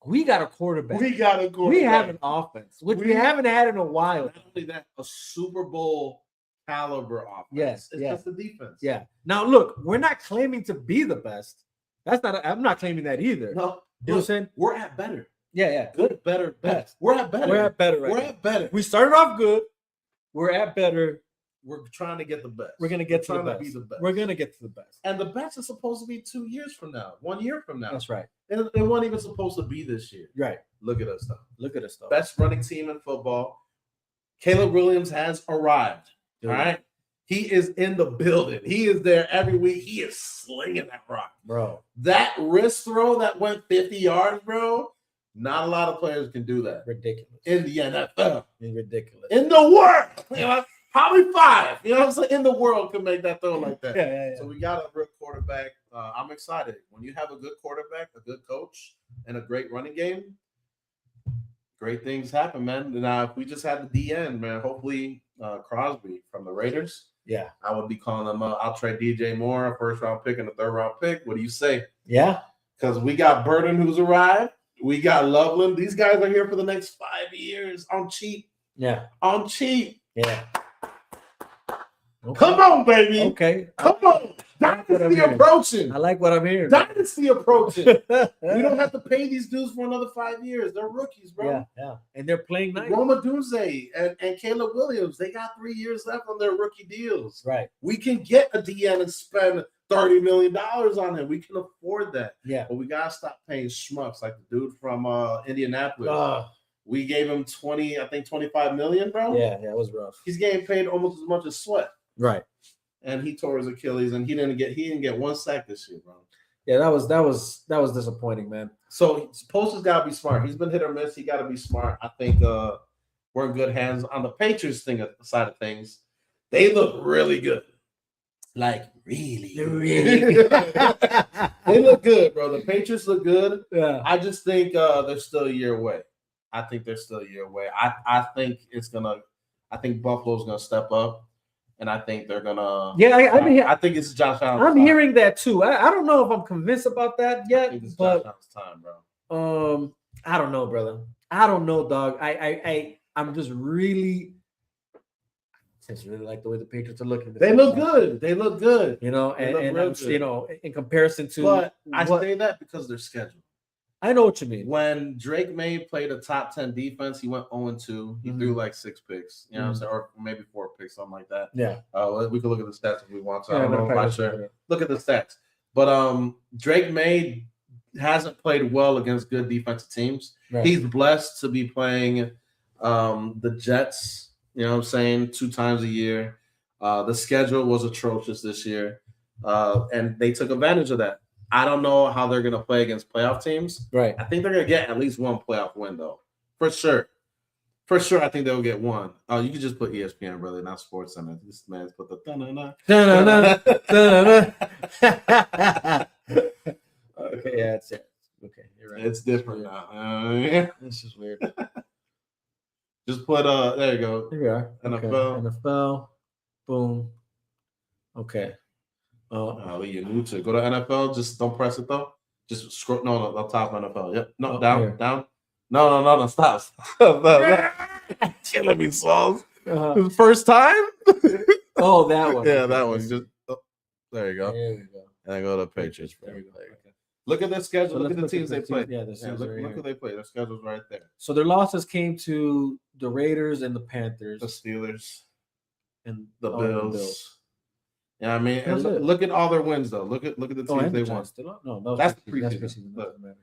[SPEAKER 3] we got a quarterback.
[SPEAKER 4] We got a quarterback.
[SPEAKER 3] We have an offense, which we haven't had in a while.
[SPEAKER 4] Not only that, a Super Bowl caliber offense.
[SPEAKER 3] Yes,
[SPEAKER 4] it's just the defense.
[SPEAKER 3] Yeah. Now, look, we're not claiming to be the best. I'm not claiming that either.
[SPEAKER 4] No,
[SPEAKER 3] you know what I'm saying?
[SPEAKER 4] We're at better.
[SPEAKER 3] Yeah.
[SPEAKER 4] Good, better, best. We're at better.
[SPEAKER 3] We're at better. Right
[SPEAKER 4] we're
[SPEAKER 3] now.
[SPEAKER 4] at better.
[SPEAKER 3] We started off good. We're at better.
[SPEAKER 4] We're trying to get the best.
[SPEAKER 3] We're gonna get to the best.
[SPEAKER 4] Be the best.
[SPEAKER 3] We're gonna get to the best.
[SPEAKER 4] And the best is supposed to be 2 years from now, 1 year from now.
[SPEAKER 3] That's right.
[SPEAKER 4] And it wasn't even supposed to be this year.
[SPEAKER 3] Right.
[SPEAKER 4] Look at us, though.
[SPEAKER 3] Look at us, though.
[SPEAKER 4] Best running team in football. Caleb Williams has arrived.
[SPEAKER 3] Dude.
[SPEAKER 4] All right. He is in the building. He is there every week. He is slinging that rock.
[SPEAKER 3] Bro.
[SPEAKER 4] That wrist throw that went 50 yards, bro. Not a lot of players can do that.
[SPEAKER 3] Ridiculous.
[SPEAKER 4] In the NFL.
[SPEAKER 3] It's ridiculous.
[SPEAKER 4] In the world. You know, probably 5. You know what I'm saying? In the world can make that throw like that.
[SPEAKER 3] Yeah.
[SPEAKER 4] So we got a real quarterback. I'm excited. When you have a good quarterback, a good coach, and a great running game, great things happen, man. Now, if we just had the DN, man, hopefully Crosby from the Raiders.
[SPEAKER 3] Yeah.
[SPEAKER 4] I would be calling them up. I'll trade DJ Moore, a first-round pick and a third-round pick. What do you say?
[SPEAKER 3] Yeah.
[SPEAKER 4] Because we got Burden who's arrived. We got Loveland. These guys are here for the next 5 years on cheap.
[SPEAKER 3] Yeah.
[SPEAKER 4] On cheap.
[SPEAKER 3] Yeah. Okay.
[SPEAKER 4] Come on, baby.
[SPEAKER 3] Okay.
[SPEAKER 4] Come on. Dynasty approaching.
[SPEAKER 3] I like what I'm hearing.
[SPEAKER 4] Dynasty approaching. We don't have to pay these dudes for another 5 years. They're rookies, bro.
[SPEAKER 3] Yeah. And they're playing nice.
[SPEAKER 4] Roma Dunze and Caleb Williams, they got 3 years left on their rookie deals.
[SPEAKER 3] Right.
[SPEAKER 4] We can get a DN and spend $30 million on him. We can afford that.
[SPEAKER 3] Yeah.
[SPEAKER 4] But we got to stop paying schmucks like the dude from Indianapolis. We gave him 25 million, bro.
[SPEAKER 3] Yeah, it was rough.
[SPEAKER 4] He's getting paid almost as much as Sweat.
[SPEAKER 3] Right.
[SPEAKER 4] And he tore his Achilles, and he didn't get 1 sack this year, bro.
[SPEAKER 3] Yeah, that was disappointing, man.
[SPEAKER 4] So Post's got to be smart. He's been hit or miss. He got to be smart. I think we're in good hands on the Patriots side of things. They look really good, like really good. They look good, bro. The Patriots look good.
[SPEAKER 3] Yeah.
[SPEAKER 4] I just think they're still a year away. I think Buffalo's gonna step up. And I think they're gonna.
[SPEAKER 3] Yeah,
[SPEAKER 4] I think it's Josh Allen's
[SPEAKER 3] I'm
[SPEAKER 4] time.
[SPEAKER 3] hearing that too. I don't know if I'm convinced about that yet,
[SPEAKER 4] I think it's
[SPEAKER 3] but
[SPEAKER 4] Josh Allen's time, bro.
[SPEAKER 3] I don't know, brother. I don't know, dog. I'm just really like the way the Patriots are looking.
[SPEAKER 4] They look good. They look good.
[SPEAKER 3] You know, and I'm, you know, in comparison to.
[SPEAKER 4] But I say that because they're scheduled.
[SPEAKER 3] I know what you mean.
[SPEAKER 4] When Drake May played a top 10 defense, he went 0-2. He threw like 6 picks, you know what I'm saying? Or maybe 4 picks, something like that.
[SPEAKER 3] Yeah.
[SPEAKER 4] We can look at the stats if we want to. I don't know if I should. Look at the stats. But Drake May hasn't played well against good defensive teams. Right. He's blessed to be playing the Jets, you know what I'm saying, 2 times a year. The schedule was atrocious this year, and they took advantage of that. I don't know how they're going to play against playoff teams.
[SPEAKER 3] Right.
[SPEAKER 4] I think they're going to get at least 1 playoff win, though. For sure. For sure, I think they'll get 1. Oh, you can just put ESPN, brother, not Sports Center. This man's put the
[SPEAKER 3] Okay, yeah, that's it. Okay, you're right.
[SPEAKER 4] It's different now.
[SPEAKER 3] This is weird.
[SPEAKER 4] Just put there you go.
[SPEAKER 3] Here we are.
[SPEAKER 4] NFL.
[SPEAKER 3] Okay. NFL. Boom. Okay.
[SPEAKER 4] You're new to go to NFL. Just don't press it though. Just scroll. No, the top NFL. Yep. No, down. No. Stop. Killing me, Sauls. First time.
[SPEAKER 3] Oh, that one.
[SPEAKER 4] Yeah, that one. Just there you go.
[SPEAKER 3] There we go.
[SPEAKER 4] And I go to Patriots.
[SPEAKER 3] There we go. Okay.
[SPEAKER 4] Look at their schedule.
[SPEAKER 3] So
[SPEAKER 4] look at the teams they play.
[SPEAKER 3] Yeah, look
[SPEAKER 4] who they play. Their schedule's right there.
[SPEAKER 3] So their losses came to the Raiders and the Panthers,
[SPEAKER 4] The Steelers,
[SPEAKER 3] and
[SPEAKER 4] the Bills. Yeah, I mean, and
[SPEAKER 3] That's it.
[SPEAKER 4] look at all their wins though. Look at the teams they won.
[SPEAKER 3] No,
[SPEAKER 4] That's
[SPEAKER 3] preseason.
[SPEAKER 4] preseason.
[SPEAKER 3] Doesn't matter.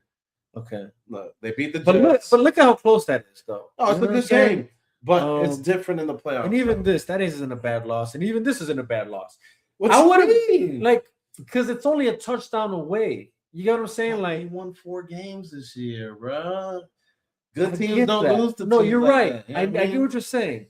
[SPEAKER 3] Okay,
[SPEAKER 4] Look, they beat the Jets.
[SPEAKER 3] but look at how close that is, though.
[SPEAKER 4] Oh, it's a good game, but it's different in the playoffs.
[SPEAKER 3] And even that isn't a bad loss, and even this isn't a bad loss.
[SPEAKER 4] I
[SPEAKER 3] wouldn't like because it's only a touchdown away. You get what I'm saying? Like,
[SPEAKER 4] he won 4 games this year, bro. Good teams don't lose to
[SPEAKER 3] No,
[SPEAKER 4] teams
[SPEAKER 3] you're
[SPEAKER 4] like
[SPEAKER 3] right.
[SPEAKER 4] that.
[SPEAKER 3] I get what you're saying.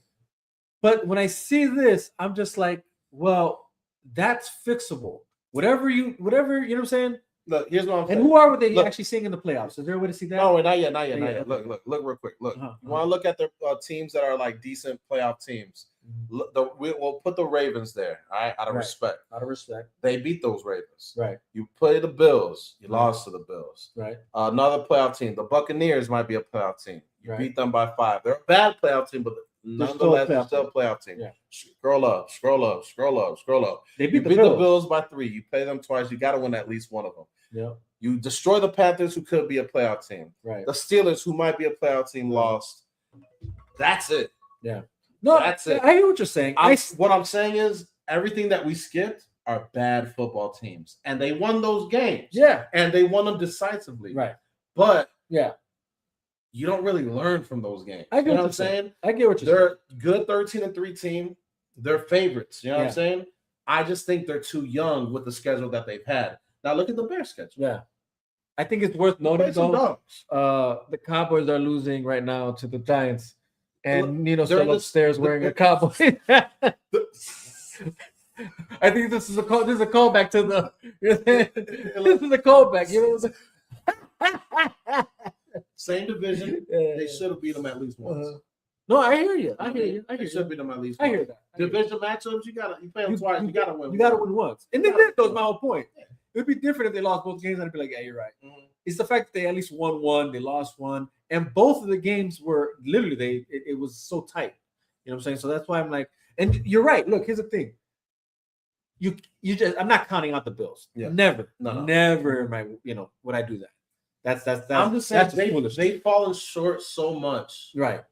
[SPEAKER 3] But when I see this, I'm just like, well, that's fixable. Whatever you know what I'm saying?
[SPEAKER 4] Look, here's what I'm saying.
[SPEAKER 3] And who are they actually seeing in the playoffs? Is there a way to see that?
[SPEAKER 4] No, not yet.
[SPEAKER 3] Okay.
[SPEAKER 4] Look real quick. Look, you want to look at their teams that are like decent playoff teams. We'll put the Ravens there, all right, out of respect.
[SPEAKER 3] Out of respect.
[SPEAKER 4] They beat those Ravens.
[SPEAKER 3] Right.
[SPEAKER 4] You play the Bills. You lost to the Bills.
[SPEAKER 3] Right.
[SPEAKER 4] Another playoff team. The Buccaneers might be a playoff team. You beat them by 5. They're a bad playoff team, but nonetheless, they're still a playoff team. Yeah. Scroll up.
[SPEAKER 3] They
[SPEAKER 4] beat the Bills by 3. You play them twice. You got to win at least one of them.
[SPEAKER 3] Yeah.
[SPEAKER 4] You destroy the Panthers, who could be a playoff team.
[SPEAKER 3] Right.
[SPEAKER 4] The Steelers, who might be a playoff team, lost. That's it.
[SPEAKER 3] Yeah. No, that's it. I hear what you're saying.
[SPEAKER 4] What I'm saying is everything that we skipped are bad football teams, and they won those games.
[SPEAKER 3] Yeah,
[SPEAKER 4] and they won them decisively.
[SPEAKER 3] Right.
[SPEAKER 4] But
[SPEAKER 3] yeah,
[SPEAKER 4] you don't really learn from those games.
[SPEAKER 3] I get what I'm saying. I get what you're saying.
[SPEAKER 4] They're good 13-3 team. They're favorites. You know what I'm saying? I just think they're too young with the schedule that they've had. Now look at the Bears schedule.
[SPEAKER 3] Yeah. I think it's worth noting though. The Cowboys are losing right now to the Giants. And Nino's still upstairs wearing a cowboy. I think this is a callback to the. This is a callback. You know,
[SPEAKER 4] same division. They should have beat them at least once.
[SPEAKER 3] No, I hear you. I hear you.
[SPEAKER 4] They should beat them at least.
[SPEAKER 3] I hear that.
[SPEAKER 4] Division matchups, you play them twice. You gotta win.
[SPEAKER 3] You gotta win once. And they did. That was my whole point. It would be different if they lost both games. I'd be like, yeah, you're right. Mm-hmm. It's the fact that they at least won one, they lost one, and both of the games were literally it was so tight. You know what I'm saying? So that's why I'm like, and you're right. Look, here's the thing. You just I'm not counting out the Bills. Yeah. Never am I, would I do that. That's I'm just saying
[SPEAKER 4] they've fallen short so much.
[SPEAKER 3] Right.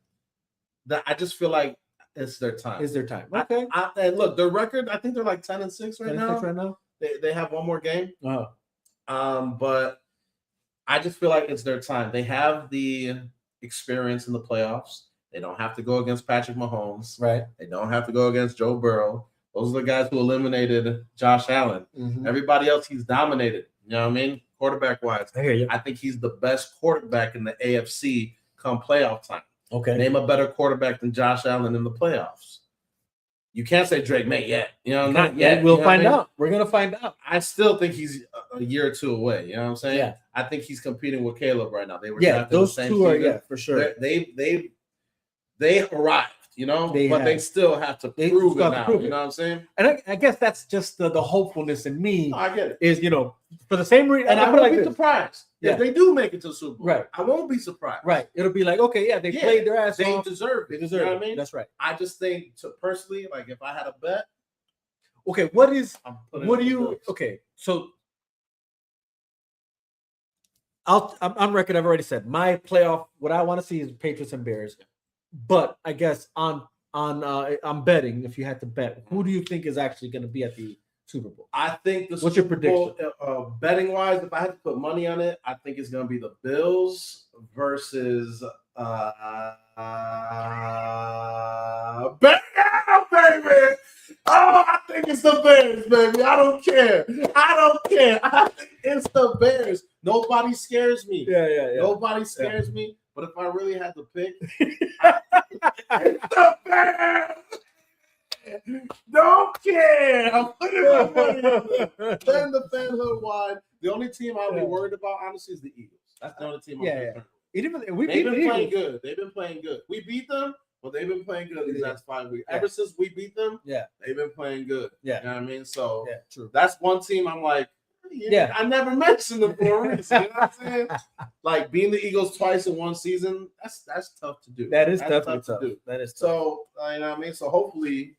[SPEAKER 4] That I just feel like it's their time.
[SPEAKER 3] It's their time. Okay.
[SPEAKER 4] And look, their record, I think they're like 10-6 right now. They have one more game. But I just feel like it's their time. They have the experience in the playoffs. They don't have to go against Patrick Mahomes.
[SPEAKER 3] Right.
[SPEAKER 4] They don't have to go against Joe Burrow. Those are the guys who eliminated Josh Allen. Mm-hmm. Everybody else he's dominated. You know what I mean? Quarterback-wise.
[SPEAKER 3] I hear you.
[SPEAKER 4] I think he's the best quarterback in the AFC come playoff time.
[SPEAKER 3] Okay.
[SPEAKER 4] Name a better quarterback than Josh Allen in the playoffs. You can't say Drake May yet. Not yet.
[SPEAKER 3] We'll find out. We're going to find out.
[SPEAKER 4] I still think he's a year or two away. You know what I'm saying?
[SPEAKER 3] Yeah.
[SPEAKER 4] I think he's competing with Caleb right now. They were
[SPEAKER 3] those
[SPEAKER 4] the same
[SPEAKER 3] two are
[SPEAKER 4] season.
[SPEAKER 3] for sure.
[SPEAKER 4] They arrived, they still have to prove it now. You know what I'm saying?
[SPEAKER 3] And I guess that's just the hopefulness in me.
[SPEAKER 4] I get it.
[SPEAKER 3] Is for the same reason.
[SPEAKER 4] And I won't be surprised if they do make it to the Super Bowl.
[SPEAKER 3] Right.
[SPEAKER 4] I won't be surprised.
[SPEAKER 3] Right. It'll be like, okay, they played their ass off.
[SPEAKER 4] They deserve it.
[SPEAKER 3] They deserve it.
[SPEAKER 4] You know what I mean?
[SPEAKER 3] That's right.
[SPEAKER 4] I just think, personally, like if I had a bet.
[SPEAKER 3] Okay, what do you? Okay, so I'm on record. I've already said my playoff. What I want to see is Patriots and Bears. But I guess I'm betting. If you had to bet, who do you think is actually going to be at the Super Bowl?
[SPEAKER 4] I think
[SPEAKER 3] what's your prediction?
[SPEAKER 4] Betting wise, if I had to put money on it, I think it's going to be the Bills versus baby. Oh, I think it's the Bears, baby. I don't care. I think it's the Bears. Nobody scares me.
[SPEAKER 3] Yeah.
[SPEAKER 4] Nobody scares me. But if I really had to pick, it's the Bears. Don't care. I'm putting my money on it. Then the fan hood wide. The only team I'll be worried about, honestly, is the Eagles. That's the only team I'm worried about. They've been playing good. They've been playing good. We beat them. Well, they've been playing good these last 5 weeks. Ever since we beat them, they've been playing good.
[SPEAKER 3] Yeah.
[SPEAKER 4] You know what I mean? So
[SPEAKER 3] true.
[SPEAKER 4] That's one team I'm like, I never mentioned them for a reason. You know what I'm saying? Like being the Eagles twice in one season, that's tough to do.
[SPEAKER 3] That's definitely tough to do. That is tough.
[SPEAKER 4] So, you know what I mean? So hopefully,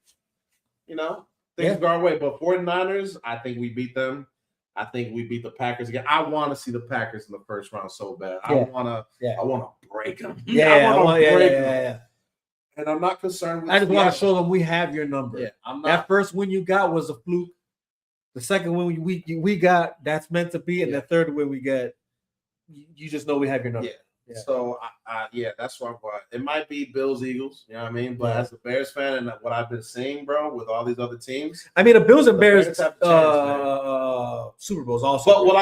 [SPEAKER 4] things go our way. But 49ers, I think we beat them. I think we beat the Packers again. I want to see the Packers in the first round so bad. I want to break them. I want to break them. And I'm not concerned with
[SPEAKER 3] I just want to show them we have your number.
[SPEAKER 4] Yeah, I'm not.
[SPEAKER 3] That first win you got was a fluke. The second win we got, that's meant to be. And the third win we get, you just know we have your number.
[SPEAKER 4] Yeah. So, that's why I'm going. It might be Bills, Eagles. You know what I mean? But as a Bears fan and what I've been seeing, bro, with all these other teams.
[SPEAKER 3] I mean, the Bills and Bears have Super Bowls also.
[SPEAKER 4] But what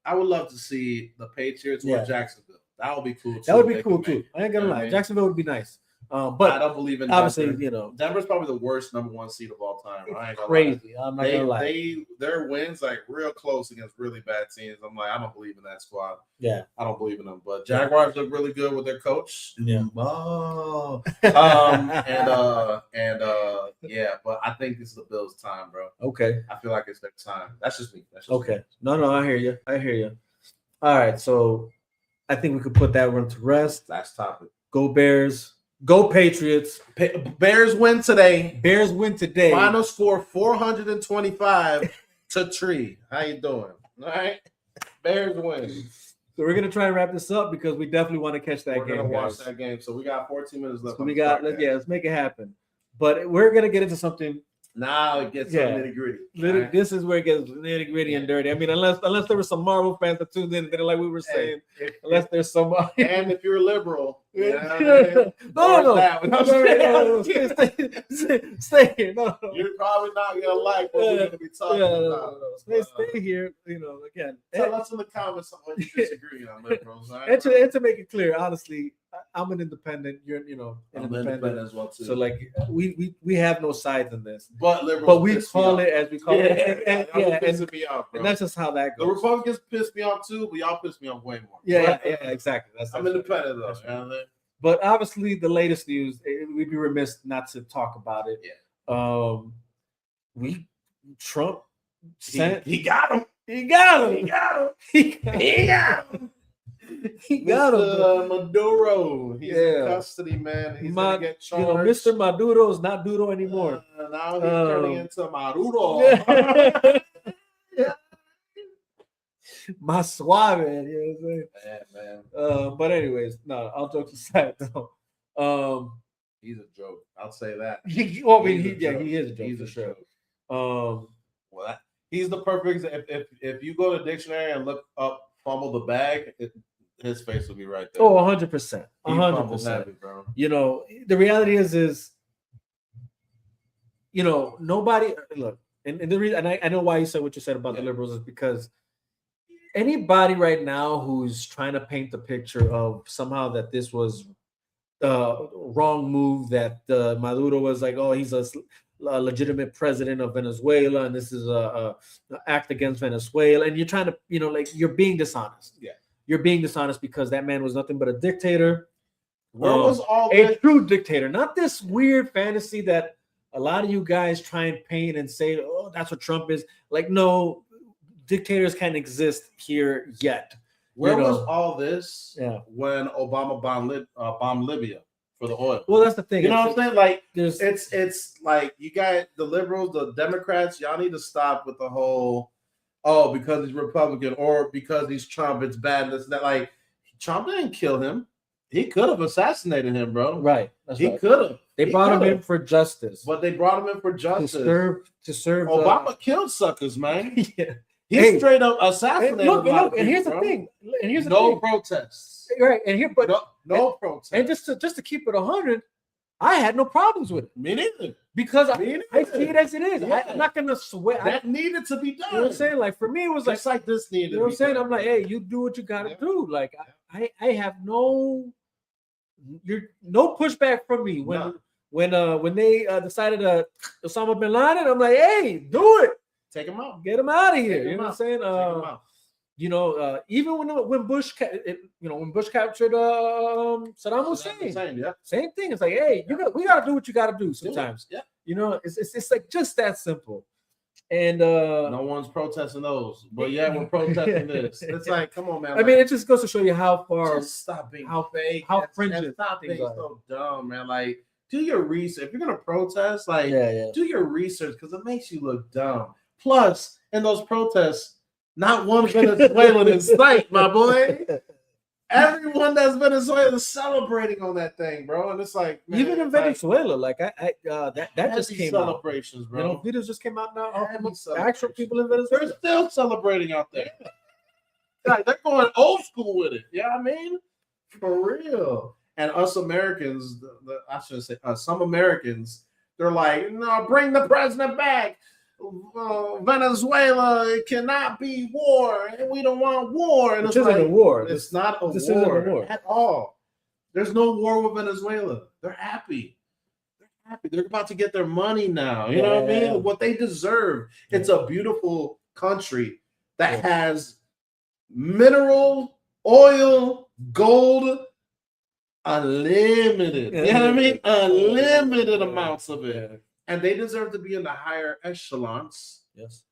[SPEAKER 4] I would love to see the Patriots or Jacksonville. That would be cool, too.
[SPEAKER 3] That would be cool, too. I ain't going to lie. Jacksonville would be nice. But
[SPEAKER 4] I don't believe in
[SPEAKER 3] obviously,
[SPEAKER 4] Denver.
[SPEAKER 3] you know,
[SPEAKER 4] Denver's probably the worst number 1 seed of all time. I ain't gonna
[SPEAKER 3] crazy.
[SPEAKER 4] lie.
[SPEAKER 3] I'm not gonna lie.
[SPEAKER 4] Their wins like real close against really bad teams. I'm like, I don't believe in that squad.
[SPEAKER 3] Yeah,
[SPEAKER 4] I don't believe in them. But Jaguars look really good with their coach.
[SPEAKER 3] Yeah.
[SPEAKER 4] Oh. Yeah, but I think this is the Bills' time, bro.
[SPEAKER 3] Okay.
[SPEAKER 4] I feel like it's their time. That's just me.
[SPEAKER 3] Okay. No, I hear you. All right, so I think we could put that one to rest.
[SPEAKER 4] Last topic.
[SPEAKER 3] Go Bears. Go Patriots.
[SPEAKER 4] Bears win today.
[SPEAKER 3] Bears win today.
[SPEAKER 4] Final score 425 to 3. How you doing? All right. Bears win.
[SPEAKER 3] So we're gonna try and wrap this up because we definitely want to catch that game.
[SPEAKER 4] We're gonna watch
[SPEAKER 3] guys.
[SPEAKER 4] that game. So we got 14 minutes left.
[SPEAKER 3] So let's make it happen. But we're gonna get into something.
[SPEAKER 4] Now it gets nitty gritty.
[SPEAKER 3] Right? This is where it gets nitty gritty and dirty. I mean, unless there were some Marvel fans that tuned in, like we were saying, unless there's somebody.
[SPEAKER 4] And if you're a liberal,
[SPEAKER 3] no. Stay here. No.
[SPEAKER 4] You're probably not gonna like what we're gonna be talking about.
[SPEAKER 3] Stay here. Again.
[SPEAKER 4] Tell us in the comments what you disagree on, liberals. Right?
[SPEAKER 3] And to make it clear, honestly, I'm an independent. You're,
[SPEAKER 4] I'm independent as well too.
[SPEAKER 3] So like we have no sides in this.
[SPEAKER 4] But liberals,
[SPEAKER 3] but we call it as we call it.
[SPEAKER 4] And me off,
[SPEAKER 3] and that's just how that goes.
[SPEAKER 4] The Republicans piss me off too, but y'all piss me off way more.
[SPEAKER 3] Yeah, exactly.
[SPEAKER 4] I'm independent though. Right.
[SPEAKER 3] But obviously, the latest news, we'd be remiss not to talk about it.
[SPEAKER 4] Yeah.
[SPEAKER 3] Trump sent.
[SPEAKER 4] He got him.
[SPEAKER 3] He got him.
[SPEAKER 4] Maduro. He's in custody, man. He's gonna get charged.
[SPEAKER 3] Mr. Maduro is not Duro anymore.
[SPEAKER 4] Now he's turning into Maduro.
[SPEAKER 3] Más suave, you know what I'm saying?
[SPEAKER 4] Man.
[SPEAKER 3] But anyways, no, all jokes aside, though.
[SPEAKER 4] He's a joke. I'll say that.
[SPEAKER 3] He is a joke.
[SPEAKER 4] He's
[SPEAKER 3] for
[SPEAKER 4] a
[SPEAKER 3] sure.
[SPEAKER 4] Well, he's the perfect. If you go to the dictionary and look up "fumble the bag," his face will be right there.
[SPEAKER 3] Oh, 100%.
[SPEAKER 4] 100%, bro.
[SPEAKER 3] The reality is, nobody look, and the reason, and I know why you said what you said about the liberals is because anybody right now who's trying to paint the picture of somehow that this was wrong move, that Maduro was like, oh, he's a legitimate president of Venezuela, and this is a act against Venezuela, and you're trying to, you're being dishonest.
[SPEAKER 4] Yeah,
[SPEAKER 3] you're being dishonest because that man was nothing but a dictator.
[SPEAKER 4] Where was all
[SPEAKER 3] a true dictator, not this weird fantasy that a lot of you guys try and paint and say, oh, that's what Trump is. Like, no. Dictators can't exist here yet.
[SPEAKER 4] Where was all this when Obama bombed Libya for the oil?
[SPEAKER 3] Well, that's the thing.
[SPEAKER 4] You know what I'm saying? Like,
[SPEAKER 3] it's
[SPEAKER 4] like you got the liberals, the Democrats. Y'all need to stop with the whole, oh, because he's Republican or because he's Trump, it's bad. This that. Like, Trump didn't kill him. He could have assassinated him, bro.
[SPEAKER 3] Right.
[SPEAKER 4] He could have.
[SPEAKER 3] They brought him in for justice.
[SPEAKER 4] But they brought him in for justice.
[SPEAKER 3] To serve.
[SPEAKER 4] Obama killed suckers, man.
[SPEAKER 3] Yeah.
[SPEAKER 4] He straight up assassinated.
[SPEAKER 3] Look, and here's the thing. And here's the
[SPEAKER 4] no
[SPEAKER 3] thing.
[SPEAKER 4] protests.
[SPEAKER 3] Right, and here, but
[SPEAKER 4] no protests.
[SPEAKER 3] And just to keep it 100, I had no problems with it.
[SPEAKER 4] Me neither.
[SPEAKER 3] Because I see it as it is.
[SPEAKER 4] Yeah.
[SPEAKER 3] I'm not gonna sweat.
[SPEAKER 4] That needed to be done.
[SPEAKER 3] You know what I'm saying? Like for me, it was
[SPEAKER 4] just like this needed.
[SPEAKER 3] You know what I'm saying? I'm like, hey, you do what you gotta do. Like I have no pushback from me when they decided Osama bin Laden. I'm like, hey, do it.
[SPEAKER 4] Take him out.
[SPEAKER 3] Get him out of here. You know what I'm saying? Even when Bush captured Saddam Hussein, same thing. It's like, hey, we gotta do what you gotta do sometimes.
[SPEAKER 4] Yeah.
[SPEAKER 3] It's like just that simple. And
[SPEAKER 4] no one's protesting those, but yeah, we're protesting this. It's like, come on, man.
[SPEAKER 3] I mean, it just goes to show you how far.
[SPEAKER 4] Just stop being fake.
[SPEAKER 3] How fringes.
[SPEAKER 4] Stop being so dumb, man. Like, do your research. If you're gonna protest, like, do your research because it makes you look dumb. Plus, in those protests, not one Venezuelan in sight, my boy. Everyone that's Venezuelan is celebrating on that thing, bro. And it's like, man,
[SPEAKER 3] even in Venezuela, like that just came
[SPEAKER 4] celebrations,
[SPEAKER 3] out.
[SPEAKER 4] Bro.
[SPEAKER 3] Videos just came out now. The actual people in Venezuela,
[SPEAKER 4] they're still celebrating out there. Like, they're going old school with it. Yeah, I mean, for real. And us Americans, I should say, some Americans, they're like, no, bring the president back. Venezuela, it cannot be war, and we don't want war. And
[SPEAKER 3] this isn't a war.
[SPEAKER 4] It's not a
[SPEAKER 3] this
[SPEAKER 4] war,
[SPEAKER 3] isn't a war
[SPEAKER 4] at all. There's no war with Venezuela. They're happy. They're about to get their money now. You know what I mean? What they deserve. It's a beautiful country that has mineral, oil, gold, unlimited. You know what I mean? Unlimited amounts of it. And they deserve to be in the higher echelons.
[SPEAKER 3] Yes.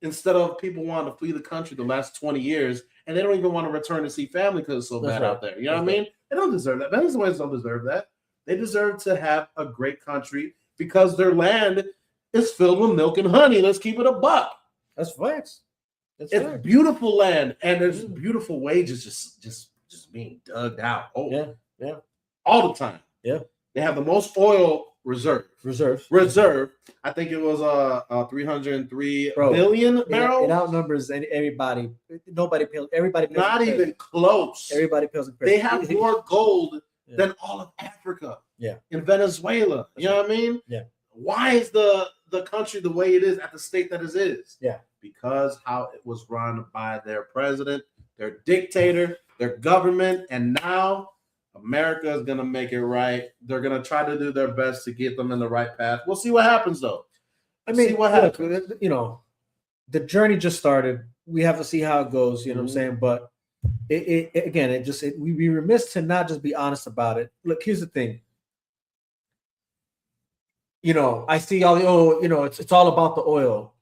[SPEAKER 4] Instead of people wanting to flee the country the last 20 years, and they don't even want to return to see family because it's so bad out there. You know what I mean? They don't deserve that. Venezuelans don't deserve that. They deserve to have a great country because their land is filled with milk and honey. Let's keep it a buck.
[SPEAKER 3] That's facts.
[SPEAKER 4] It's beautiful land, and there's beautiful wages just being dug out. Oh,
[SPEAKER 3] yeah,
[SPEAKER 4] all the time.
[SPEAKER 3] Yeah,
[SPEAKER 4] they have the most oil reserve. I think it was 303 billion barrels.
[SPEAKER 5] It outnumbers everybody. Nobody pays. Everybody pays.
[SPEAKER 4] Not even close.
[SPEAKER 5] Everybody pays.
[SPEAKER 4] They have more gold than all of Africa.
[SPEAKER 3] Yeah.
[SPEAKER 4] In Venezuela. You know what I mean?
[SPEAKER 3] Yeah.
[SPEAKER 4] Why is the country the way it is at the state that it is?
[SPEAKER 3] Yeah.
[SPEAKER 4] Because how it was run by their president, their dictator, their government, and now America is going to make it right. They're going to try to do their best to get them in the right path. We'll see what happens, though.
[SPEAKER 5] I mean, what happens? You know, the journey just started. We have to see how it goes. You know what I'm saying? But we'd be remiss to not just be honest about it. Look, here's the thing. You know, I see all the it's all about the oil.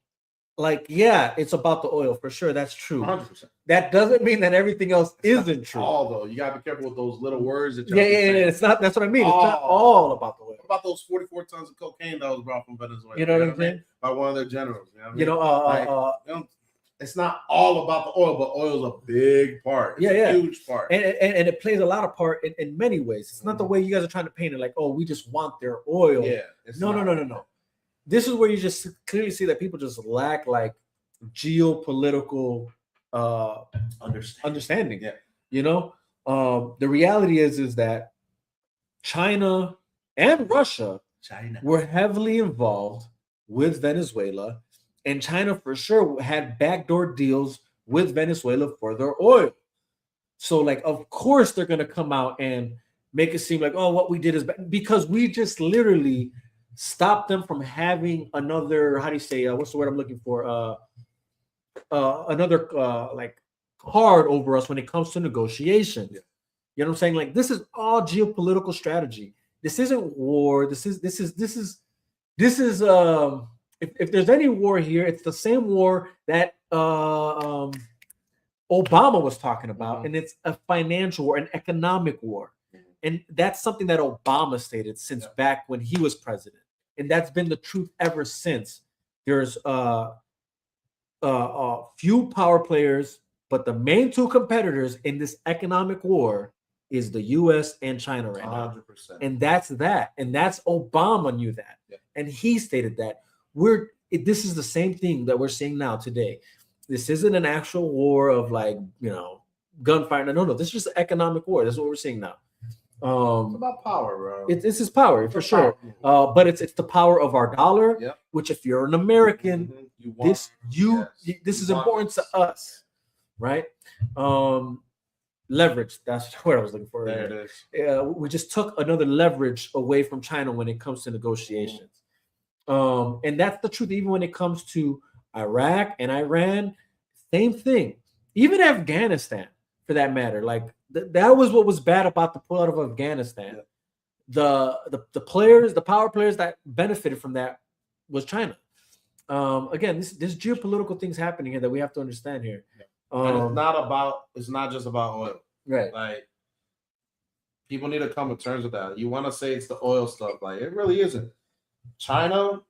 [SPEAKER 5] Like, yeah, it's about the oil for sure. That's true.
[SPEAKER 4] 100%.
[SPEAKER 5] That doesn't mean that everything else isn't true.
[SPEAKER 4] All though, you gotta be careful with those little words that.
[SPEAKER 5] Yeah. It's not. That's what I mean. It's not all about the oil.
[SPEAKER 4] What about those 44 tons of cocaine that was brought from Venezuela?
[SPEAKER 5] You know what I'm saying?
[SPEAKER 4] By one of their generals. You know what I mean? It's not all about the oil, but oil's a big part. It's a huge part.
[SPEAKER 5] And it plays a lot of part in many ways. It's not the way you guys are trying to paint it, like, oh, we just want their oil.
[SPEAKER 4] Yeah.
[SPEAKER 5] No. This is where you just clearly see that people just lack like geopolitical understanding.
[SPEAKER 4] Yeah.
[SPEAKER 5] You know, the reality is that China and Russia were heavily involved with Venezuela, and China for sure had backdoor deals with Venezuela for their oil. So, like, of course, they're going to come out and make it seem like, oh, what we did is bad, because we just literally stopped them from having another, how do you say, what's the word I'm looking for? Another like card over us when it comes to negotiations. Yeah. You know what I'm saying? Like, this is all geopolitical strategy. This isn't war. This is if there's any war here, it's the same war that Obama was talking about, and it's a financial war, an economic war. And that's something that Obama stated since back when he was president. And that's been the truth ever since. There's few power players, but the main two competitors in this economic war is the US and China right now.
[SPEAKER 4] 100%.
[SPEAKER 5] And that's that. And that's Obama knew that. Yeah. And he stated that. This is the same thing that we're seeing now today. This isn't an actual war of, like, you know, gunfire. No. This is just an economic war. That's what we're seeing now.
[SPEAKER 4] It's about power, bro.
[SPEAKER 5] It's his power for sure. But it's the power of our dollar, which, if you're an American, this is important to us, right? Leverage. That's what I was looking for.
[SPEAKER 4] There it is.
[SPEAKER 5] We just took another leverage away from China when it comes to negotiations. And that's the truth. Even when it comes to Iraq and Iran, same thing. Even Afghanistan, for that matter. Like, that was what was bad about the pullout of Afghanistan. Yeah. The players, the power players that benefited from that was China. Again, there's geopolitical things happening here that we have to understand here.
[SPEAKER 4] And it's not just about oil.
[SPEAKER 5] Right.
[SPEAKER 4] Like, people need to come to terms with that. You want to say it's the oil stuff. Like, it really isn't. China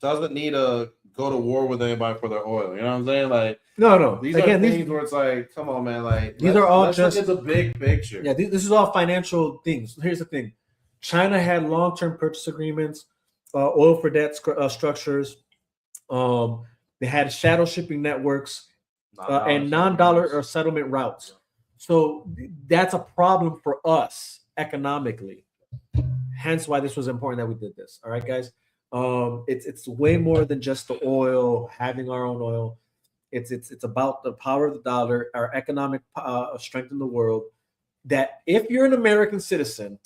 [SPEAKER 4] doesn't need to go to war with anybody for their oil. You know what I'm saying? Like,
[SPEAKER 5] no.
[SPEAKER 4] These are things where it's like, come on, man. Like,
[SPEAKER 5] these are all just
[SPEAKER 4] look at the big picture.
[SPEAKER 5] Yeah, this is all financial things. Here's the thing: China had long-term purchase agreements, oil for debt structures. They had shadow shipping networks and non-dollar or settlement routes. So that's a problem for us economically. Hence why this was important that we did this. All right, guys. It's way more than just the oil, having our own oil. It's about the power of the dollar, our economic strength in the world. that if you're an American citizen,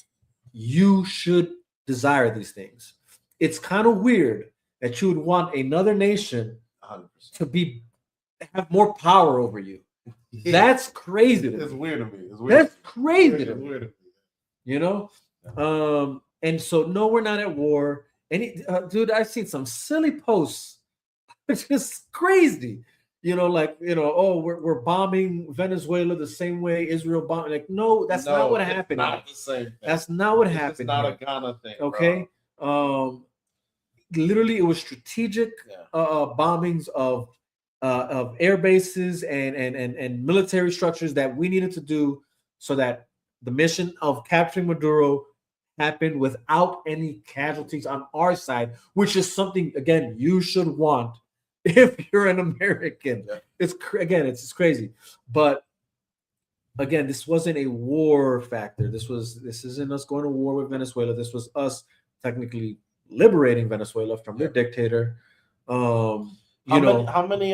[SPEAKER 5] you should desire these things. It's kind of weird that you would want another nation
[SPEAKER 4] 100%.
[SPEAKER 5] to have more power over you. That's crazy.
[SPEAKER 4] It's weird to me.
[SPEAKER 5] That's crazy to
[SPEAKER 4] It's
[SPEAKER 5] me.
[SPEAKER 4] weird to me.
[SPEAKER 5] You know? And so no, we're not at war. Dude, I've seen some silly posts. It's just crazy. You know, like, oh, we're bombing Venezuela the same way Israel bombed. Like, no, that's not what happened.
[SPEAKER 4] Not the same thing.
[SPEAKER 5] That's not what happened.
[SPEAKER 4] It's not a Ghana thing.
[SPEAKER 5] Okay.
[SPEAKER 4] Bro.
[SPEAKER 5] Literally, it was strategic bombings of air bases and military structures that we needed to do so that the mission of capturing Maduro happened without any casualties on our side, which is something, again, you should want if you're an American. Yeah. It's crazy. But again, this wasn't a war factor. This isn't us going to war with Venezuela. This was us technically liberating Venezuela from their dictator. How
[SPEAKER 4] many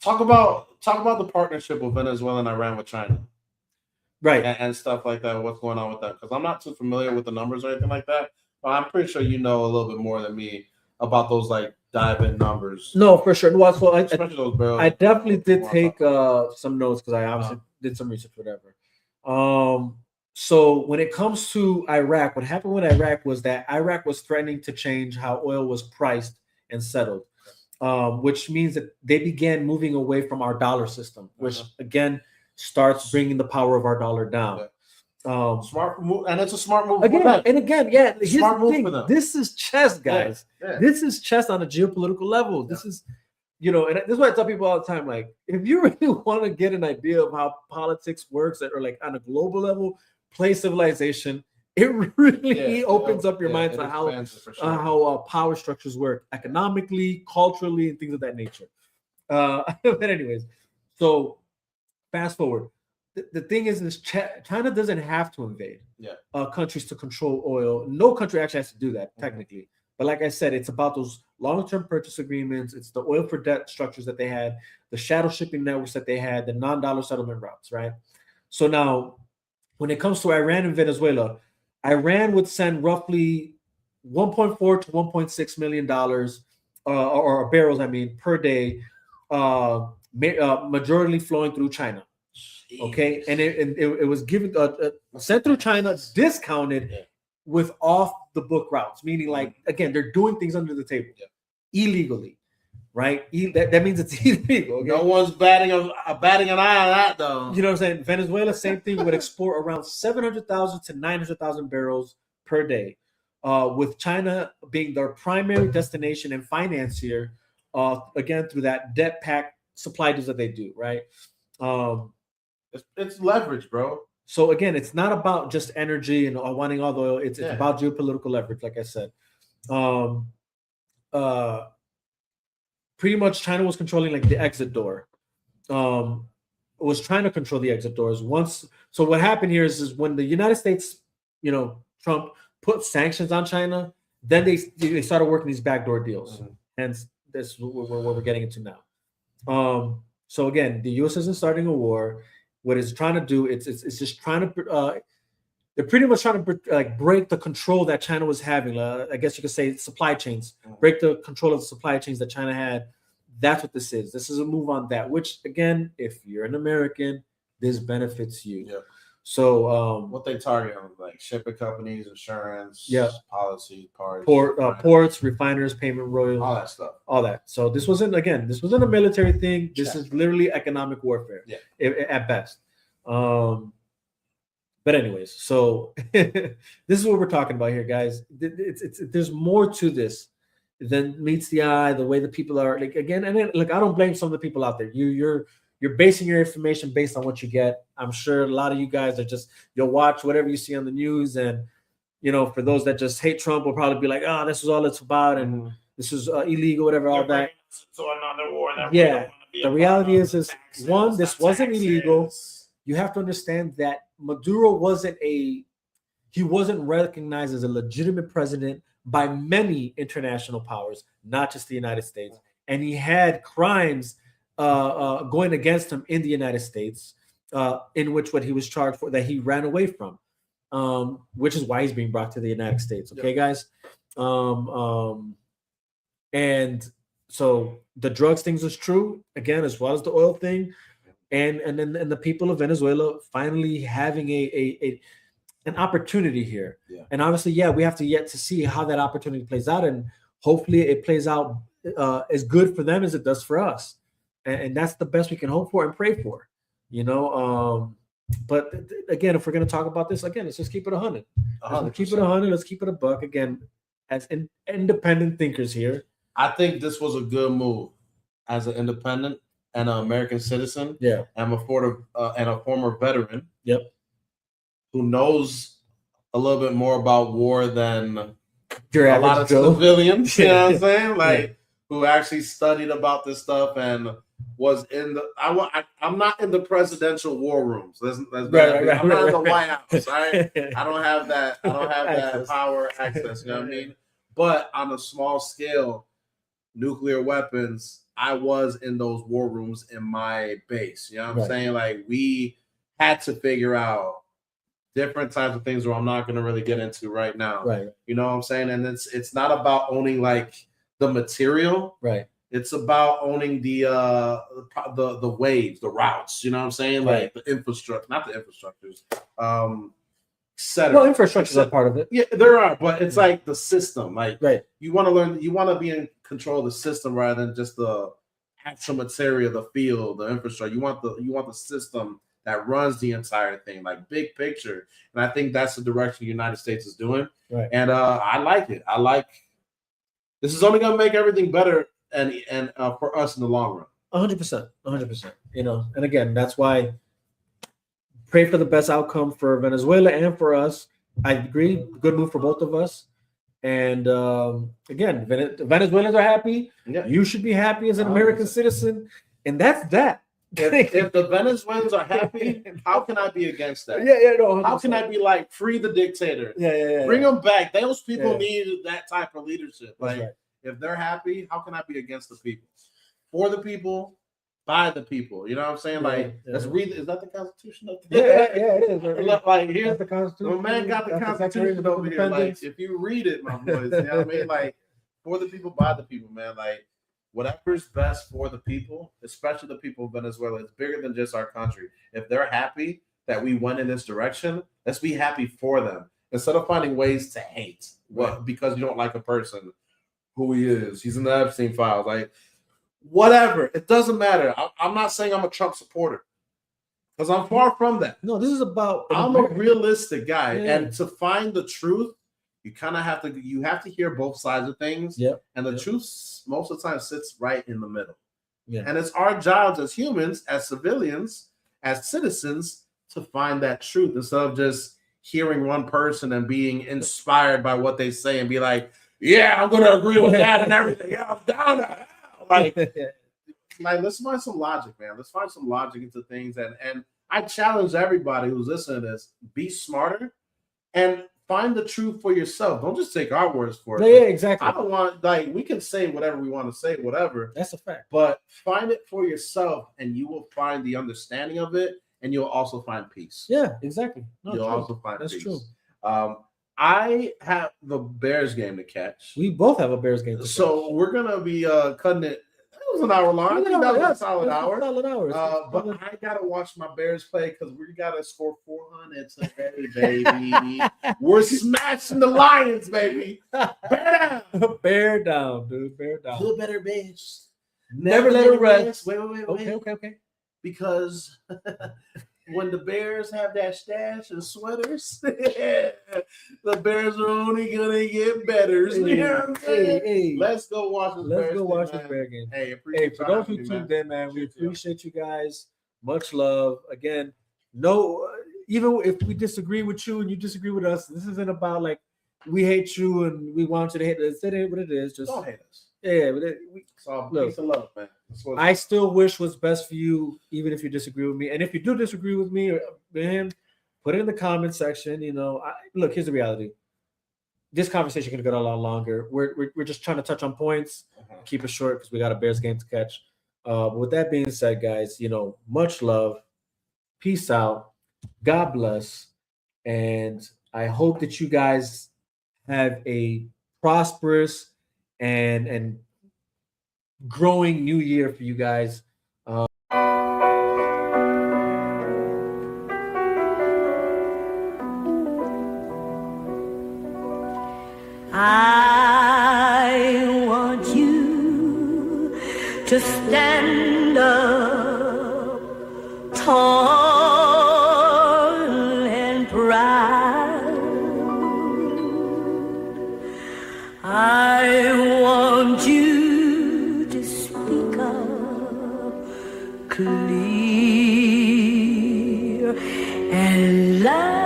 [SPEAKER 4] talk about the partnership with Venezuela and Iran with China,
[SPEAKER 5] right,
[SPEAKER 4] and stuff like that. What's going on with that? Because I'm not too familiar with the numbers or anything like that, but I'm pretty sure you know a little bit more than me about those like dive-in numbers.
[SPEAKER 5] No, for sure. Well, so
[SPEAKER 4] especially those barrels.
[SPEAKER 5] I definitely did take some notes because I obviously did some research, whatever. So when it comes to Iraq, what happened with Iraq was that Iraq was threatening to change how oil was priced and settled, which means that they began moving away from our dollar system, which again starts bringing the power of our dollar down.
[SPEAKER 4] Smart move, and it's a smart move
[SPEAKER 5] again. Here's
[SPEAKER 4] smart
[SPEAKER 5] the
[SPEAKER 4] move
[SPEAKER 5] thing.
[SPEAKER 4] for them.
[SPEAKER 5] This is chess, guys.
[SPEAKER 4] Yeah.
[SPEAKER 5] This is chess on a geopolitical level. This is, and this is what I tell people all the time. Like, if you really want to get an idea of how politics works, or like on a global level, play Civilization. It really opens up your mind to how power structures work economically, culturally, and things of that nature. But anyways, so fast forward. The thing is China doesn't have to invade countries to control oil. No country actually has to do that technically. But like I said, it's about those long-term purchase agreements. It's the oil for debt structures that they had, the shadow shipping networks that they had, the non-dollar settlement routes, right? So now, when it comes to Iran and Venezuela, Iran would send roughly $1.4 to $1.6 million or barrels, per day, majority flowing through China. Okay, and it was given sent through China, discounted with off the book routes, meaning like, again, they're doing things under the table illegally, right? That means it's illegal. Okay?
[SPEAKER 4] No one's batting an eye on that, though.
[SPEAKER 5] You know what I'm saying? Venezuela, same thing, would export around 700,000 to 900,000 barrels per day, with China being their primary destination and financier, again, through that debt pact supply deals that they do, right?
[SPEAKER 4] It's leverage, bro.
[SPEAKER 5] So again, it's not about just energy and wanting all the oil. It's about geopolitical leverage, like I said. Pretty much China was controlling like the exit door. Was trying to control the exit doors once. So what happened here is when the United States, Trump put sanctions on China, then they started working these backdoor deals. Hence, this is what we're getting into now. So again, the U.S. isn't starting a war. What it's trying to do, it's just trying to. They're pretty much trying to break the control that China was having. I guess you could say supply chains. Break the control of the supply chains that China had. That's what this is. This is a move on that. Which again, if you're an American, this benefits you.
[SPEAKER 4] Yeah.
[SPEAKER 5] So
[SPEAKER 4] what they target on, like shipping companies, insurance, policy, parts,
[SPEAKER 5] ports, refiners, payment royalties,
[SPEAKER 4] all that stuff.
[SPEAKER 5] All that. So this wasn't a military thing. This is literally economic warfare. At best. But anyways, so this is what we're talking about here, guys. There's more to this than meets the eye. The way the people are, I don't blame some of the people out there. You're basing your information based on what you get. I'm sure a lot of you guys are you'll watch whatever you see on the news, and for those that just hate Trump will probably be like, oh, this is all it's about, and this is illegal, whatever, all that.
[SPEAKER 4] So another war.
[SPEAKER 5] The reality is one, this wasn't illegal. You have to understand that Maduro wasn't recognized as a legitimate president by many international powers, not just the United States. And he had crimes going against him in the United States, in which what he was charged for that he ran away from, which is why he's being brought to the United States. Okay, guys. And so the drugs things is true again, as well as the oil thing, and then the people of Venezuela finally having an opportunity here. And obviously, we have to yet to see how that opportunity plays out, and hopefully it plays out as good for them as it does for us, and that's the best we can hope for and pray for, but again, if we're going to talk about this again, let's just keep it 100. Let's keep it 100. Let's keep it a buck again, as independent thinkers here.
[SPEAKER 4] I think this was a good move as an independent and an American citizen. And a former veteran. Who knows a little bit more about war than a lot of civilians. You know what I'm saying? Like who actually studied about this stuff and was in the. I'm not in the presidential war rooms. I'm not in the White House. Right? I don't have that. I don't have that power access. You know what I mean? But on a small scale, nuclear weapons, I was in those war rooms in my base. You know what I'm saying? Like we had to figure out different types of things where I'm not going to really get into right now. You know what I'm saying? And it's not about owning like the material. It's about owning the waves, the routes. You know what I'm saying? Like the infrastructure, not the infrastructures.
[SPEAKER 5] Well, infrastructure is a part of it.
[SPEAKER 4] Yeah, there are, but it's like the system. Like you want to learn, you want to be in control of the system rather than just the actual material, the field, the infrastructure. You want the system that runs the entire thing, like big picture. And I think that's the direction the United States is doing. And I like it. I like this is only gonna make everything better and for us in the long run.
[SPEAKER 5] 100%. 100%. And again, that's why pray for the best outcome for Venezuela and for us. I agree. Good move for both of us. And again, Venezuelans are happy. You should be happy as an American citizen. And that's that.
[SPEAKER 4] If the Venezuelans are happy, how can I be against that?
[SPEAKER 5] No.
[SPEAKER 4] How can I be like, free the dictator? Bring them back. Those people need that type of leadership. Like, if they're happy, how can I be against the people? For the people, by the people. You know what I'm saying? Like, let's read. Is that the Constitution?
[SPEAKER 5] It is.
[SPEAKER 4] Like, here's
[SPEAKER 5] the Constitution.
[SPEAKER 4] The man got the Constitution over here. Like, if you read it, my boys, you know what I mean? Like, for the people, by the people, man. Like, whatever's best for the people, especially the people of Venezuela, is bigger than just our country. If they're happy that we went in this direction, let's be happy for them. Instead of finding ways to hate because you don't like a person, who he is. He's in the Epstein files. Like, whatever. It doesn't matter. I'm not saying I'm a Trump supporter because I'm far from that.
[SPEAKER 5] No, this is about.
[SPEAKER 4] I'm a realistic guy. And to find the truth, you kind of have to hear both sides of things. And the truth most of the time sits right in the middle. And it's our jobs as humans, as civilians, as citizens to find that truth instead of just hearing one person and being inspired by what they say and be like, yeah, I'm going to agree with that and everything. Yeah, I'm down to hell. Like, let's find some logic, man. Let's find some logic into things. And I challenge everybody who's listening to this, be smarter and find the truth for yourself. Don't just take our words for it.
[SPEAKER 5] Yeah, exactly.
[SPEAKER 4] I don't want, we can say whatever we want to say, whatever.
[SPEAKER 5] That's a fact.
[SPEAKER 4] But find it for yourself and you will find the understanding of it and you'll also find peace.
[SPEAKER 5] Yeah, exactly.
[SPEAKER 4] You'll also find peace.
[SPEAKER 5] That's true.
[SPEAKER 4] I have the Bears game to catch.
[SPEAKER 5] We both have a Bears game to catch.
[SPEAKER 4] So we're going to be cutting it. It was an hour long. I think that was a solid hour. But I got to watch my Bears play because we got to score 400 today, baby. We're smashing the Lions, baby. Bear down.
[SPEAKER 5] Bear down, dude. Bear down.
[SPEAKER 4] Feel better, Bears.
[SPEAKER 5] Never let it rest.
[SPEAKER 4] Wait.
[SPEAKER 5] Okay.
[SPEAKER 4] Because when the Bears have that stash of sweaters, the Bears are only gonna get better. You know what I'm saying? Let's go watch this.
[SPEAKER 5] Let's go watch this Bear game.
[SPEAKER 4] Hey,
[SPEAKER 5] for those who tuned in, man, we appreciate you guys. Much love. Again, even if we disagree with you and you disagree with us, this isn't about like we hate you and we want you to hate us. It ain't what it is. Just
[SPEAKER 4] don't hate us.
[SPEAKER 5] Yeah,
[SPEAKER 4] it's all peace and love, man.
[SPEAKER 5] I still wish what's best for you, even if you disagree with me. And if you do disagree with me or him, put it in the comment section. Look, here's the reality. This conversation can go a lot longer. We're just trying to touch on points, keep it short because we got a Bears game to catch. With that being said, guys, much love, peace out, God bless, and I hope that you guys have a prosperous and growing new year for you guys.
[SPEAKER 6] I want you to stand up tall and proud. I want you to speak up clear and loud.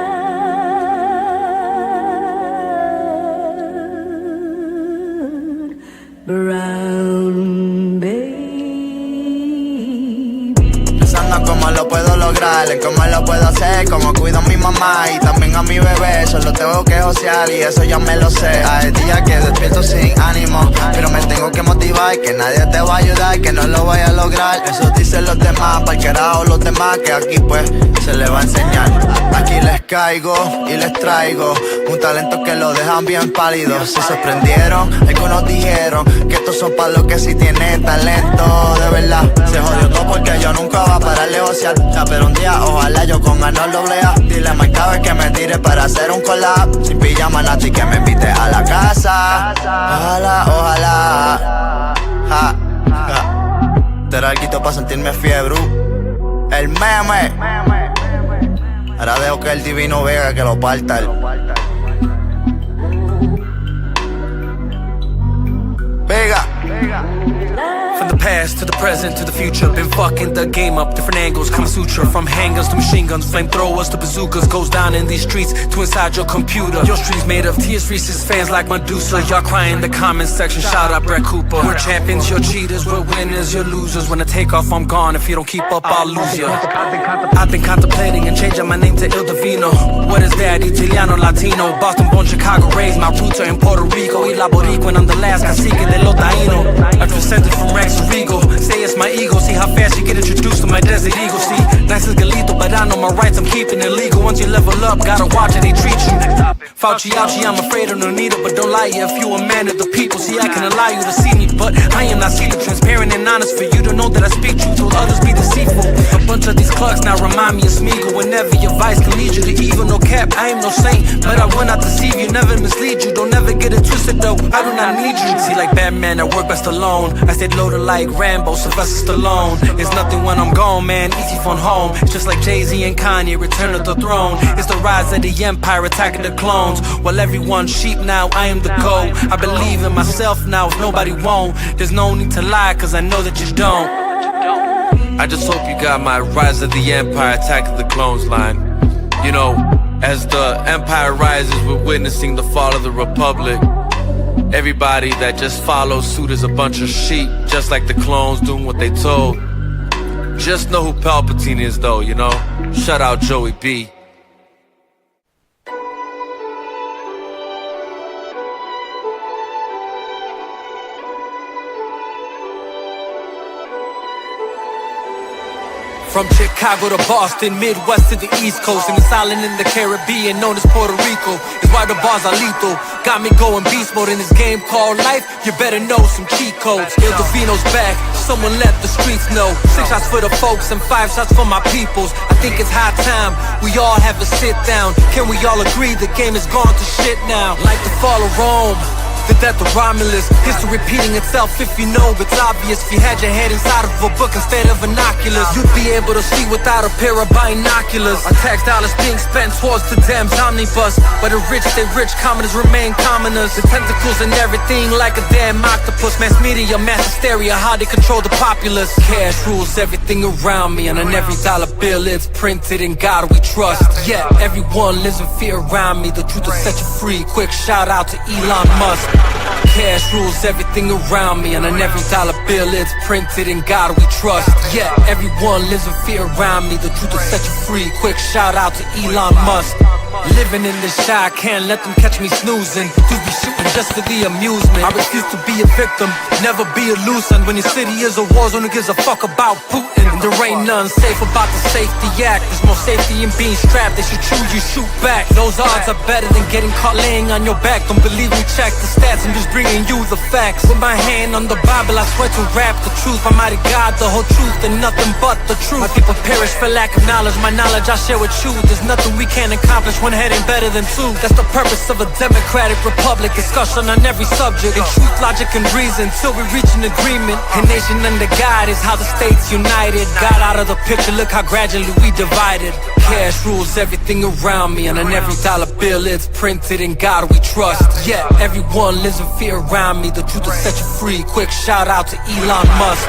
[SPEAKER 6] Brown baby.
[SPEAKER 7] Pensando cómo lo puedo lograr, cómo lo puedo hacer, cómo cuido a mi mamá y también a mi bebé. Solo tengo que josear y eso ya me lo sé. Hay días que despierto sin ánimo, pero me tengo que motivar, que nadie te va a ayudar, que no lo voy a lograr. Eso dicen los demás, pa'l carajo los demás, que aquí pues se les va a enseñar. Aquí les caigo y les traigo un talento que lo dejan bien pálido. Se sorprendieron, algunos dijeron que estos son pa' los que sí tienen talento. De verdad, se jodió todo porque yo nunca voy a parar de josear. Ya, pero un día, ojalá yo con Arnold AA. Dile a Mike Cabe que me tire para hacer un collab. Sin pijama, Nati, que me invite a la casa. Ojalá, ojalá. Ja, ja. Te era algo para sentirme fiebre. El meme. Ahora dejo que el divino Vega que lo parta. Vega.
[SPEAKER 1] From the past to the present to the future, been fucking the game up, different angles, Kama Sutra. From handguns to machine guns, flamethrowers to bazookas, goes down in these streets to inside your computer. Your streets made of tears, Reese's fans like Medusa. Y'all crying in the comment section, shout out Brett Cooper. We're champions, you're cheaters, we're winners, you're losers. When I take off, I'm gone, if you don't keep up, I'll lose ya. I've been contemplating and changing my name to Il Divino. What is that? Italiano, Latino, Boston born, Chicago raised. My roots are in Puerto Rico, y la Boricua, and I'm the last cacique de lo taíno. I transcended from Rex to Regal. Say it's my ego, see how fast you get introduced to my desert eagle. See, nice as Galito, but I know my rights, I'm keeping it legal. Once you level up, gotta watch how they treat you. Fauci, ouchie, I'm afraid of no needle, but don't lie if you a man of the people. See, I can allow you to see me, but I am not see-through. Transparent and honest for you to know that I speak truth, though others be deceitful. A bunch of these clucks now remind me of Smeagol. Whenever your vice can lead you to evil, no cap, I am no saint, but I will not deceive you, never mislead you. Don't ever get it twisted though, I do not need you. See, like Batman, I work best alone. I stayed loaded like Rambo, Sylvester Stallone. It's nothing when I'm gone, man, easy phone home. It's just like Jay-Z and Kanye, return to the throne. It's the rise of the empire, attacking the clones. While everyone's sheep now, I am the goat. I believe in myself now, if nobody won't. There's no need to lie, cause I know that you don't. I just hope you got my rise of the empire, attack of the clones line. You know, as the empire rises, we're witnessing the fall of the republic. Everybody that just follows suit is a bunch of sheep, just like the clones doing what they told. Just know who Palpatine is though, you know? Shout out Joey B. From Chicago to Boston, Midwest to the East Coast, and it's island in the Caribbean known as Puerto Rico. Is why the bars are lethal. Got me going beast mode in this game called life. You better know some cheat codes. Il Divino's back, someone let the streets know. 6 shots for the folks and 5 shots for my peoples. I think it's high time we all have a sit down. Can we all agree the game is gone to shit now? Like the fall of Rome, the death of Romulus, history repeating itself if you know it's obvious. If you had your head inside of a book instead of binoculars, you'd be able to see without a pair of binoculars. Our tax dollars being spent towards the damn omnibus, where the rich stay rich, commoners remain commoners. The tentacles and everything like a damn octopus. Mass media, mass hysteria, how they control the populace. Cash rules everything around me, and on every dollar bill it's printed in God we trust. Yeah, everyone lives in fear around me. The truth will set you free. Quick shout out to Elon Musk. Cash rules everything around me, and on every dollar bill it's printed in God we trust. Yeah, everyone lives in fear around me. The truth will set you free. Quick shout out to Elon Musk. Living in the shy, can't let them catch me snoozing. Dudes be shooting just for the amusement. I refuse to be a victim, never be a loser. When your city is a war zone, who gives a fuck about Putin? And there ain't none safe about the safety act. There's more safety in being strapped. They should choose you, shoot back. Those odds are better than getting caught laying on your back. Don't believe me, check the stats. I'm just bringing you the facts. With my hand on the Bible, I swear to rap the truth. My mighty God, the whole truth and nothing but the truth. My people perish for lack of knowledge. My knowledge I share with you. There's nothing we can't accomplish. One head ain't better than two. That's the purpose of a democratic republic. Discussion on every subject. In truth, logic, and reason. Till we reach an agreement. A nation under God is how the states united. Got out of the picture, look how gradually we divided. Cash rules everything around me. And on every dollar bill it's printed. In God we trust. Yeah, everyone lives in fear around me. The truth will set you free. Quick shout out to Elon Musk.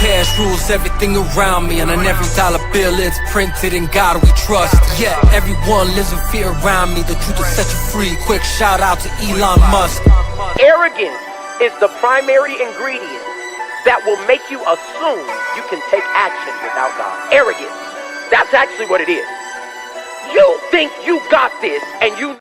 [SPEAKER 1] Cash rules everything around me. And on every dollar bill it's printed. In God we trust. Yeah, everyone lives in fear around me. The truth will set you free. Quick shout out to Elon Musk.
[SPEAKER 8] Arrogance is the primary ingredient that will make you assume you can take action without God. Arrogance. That's actually what it is. You think you got this and you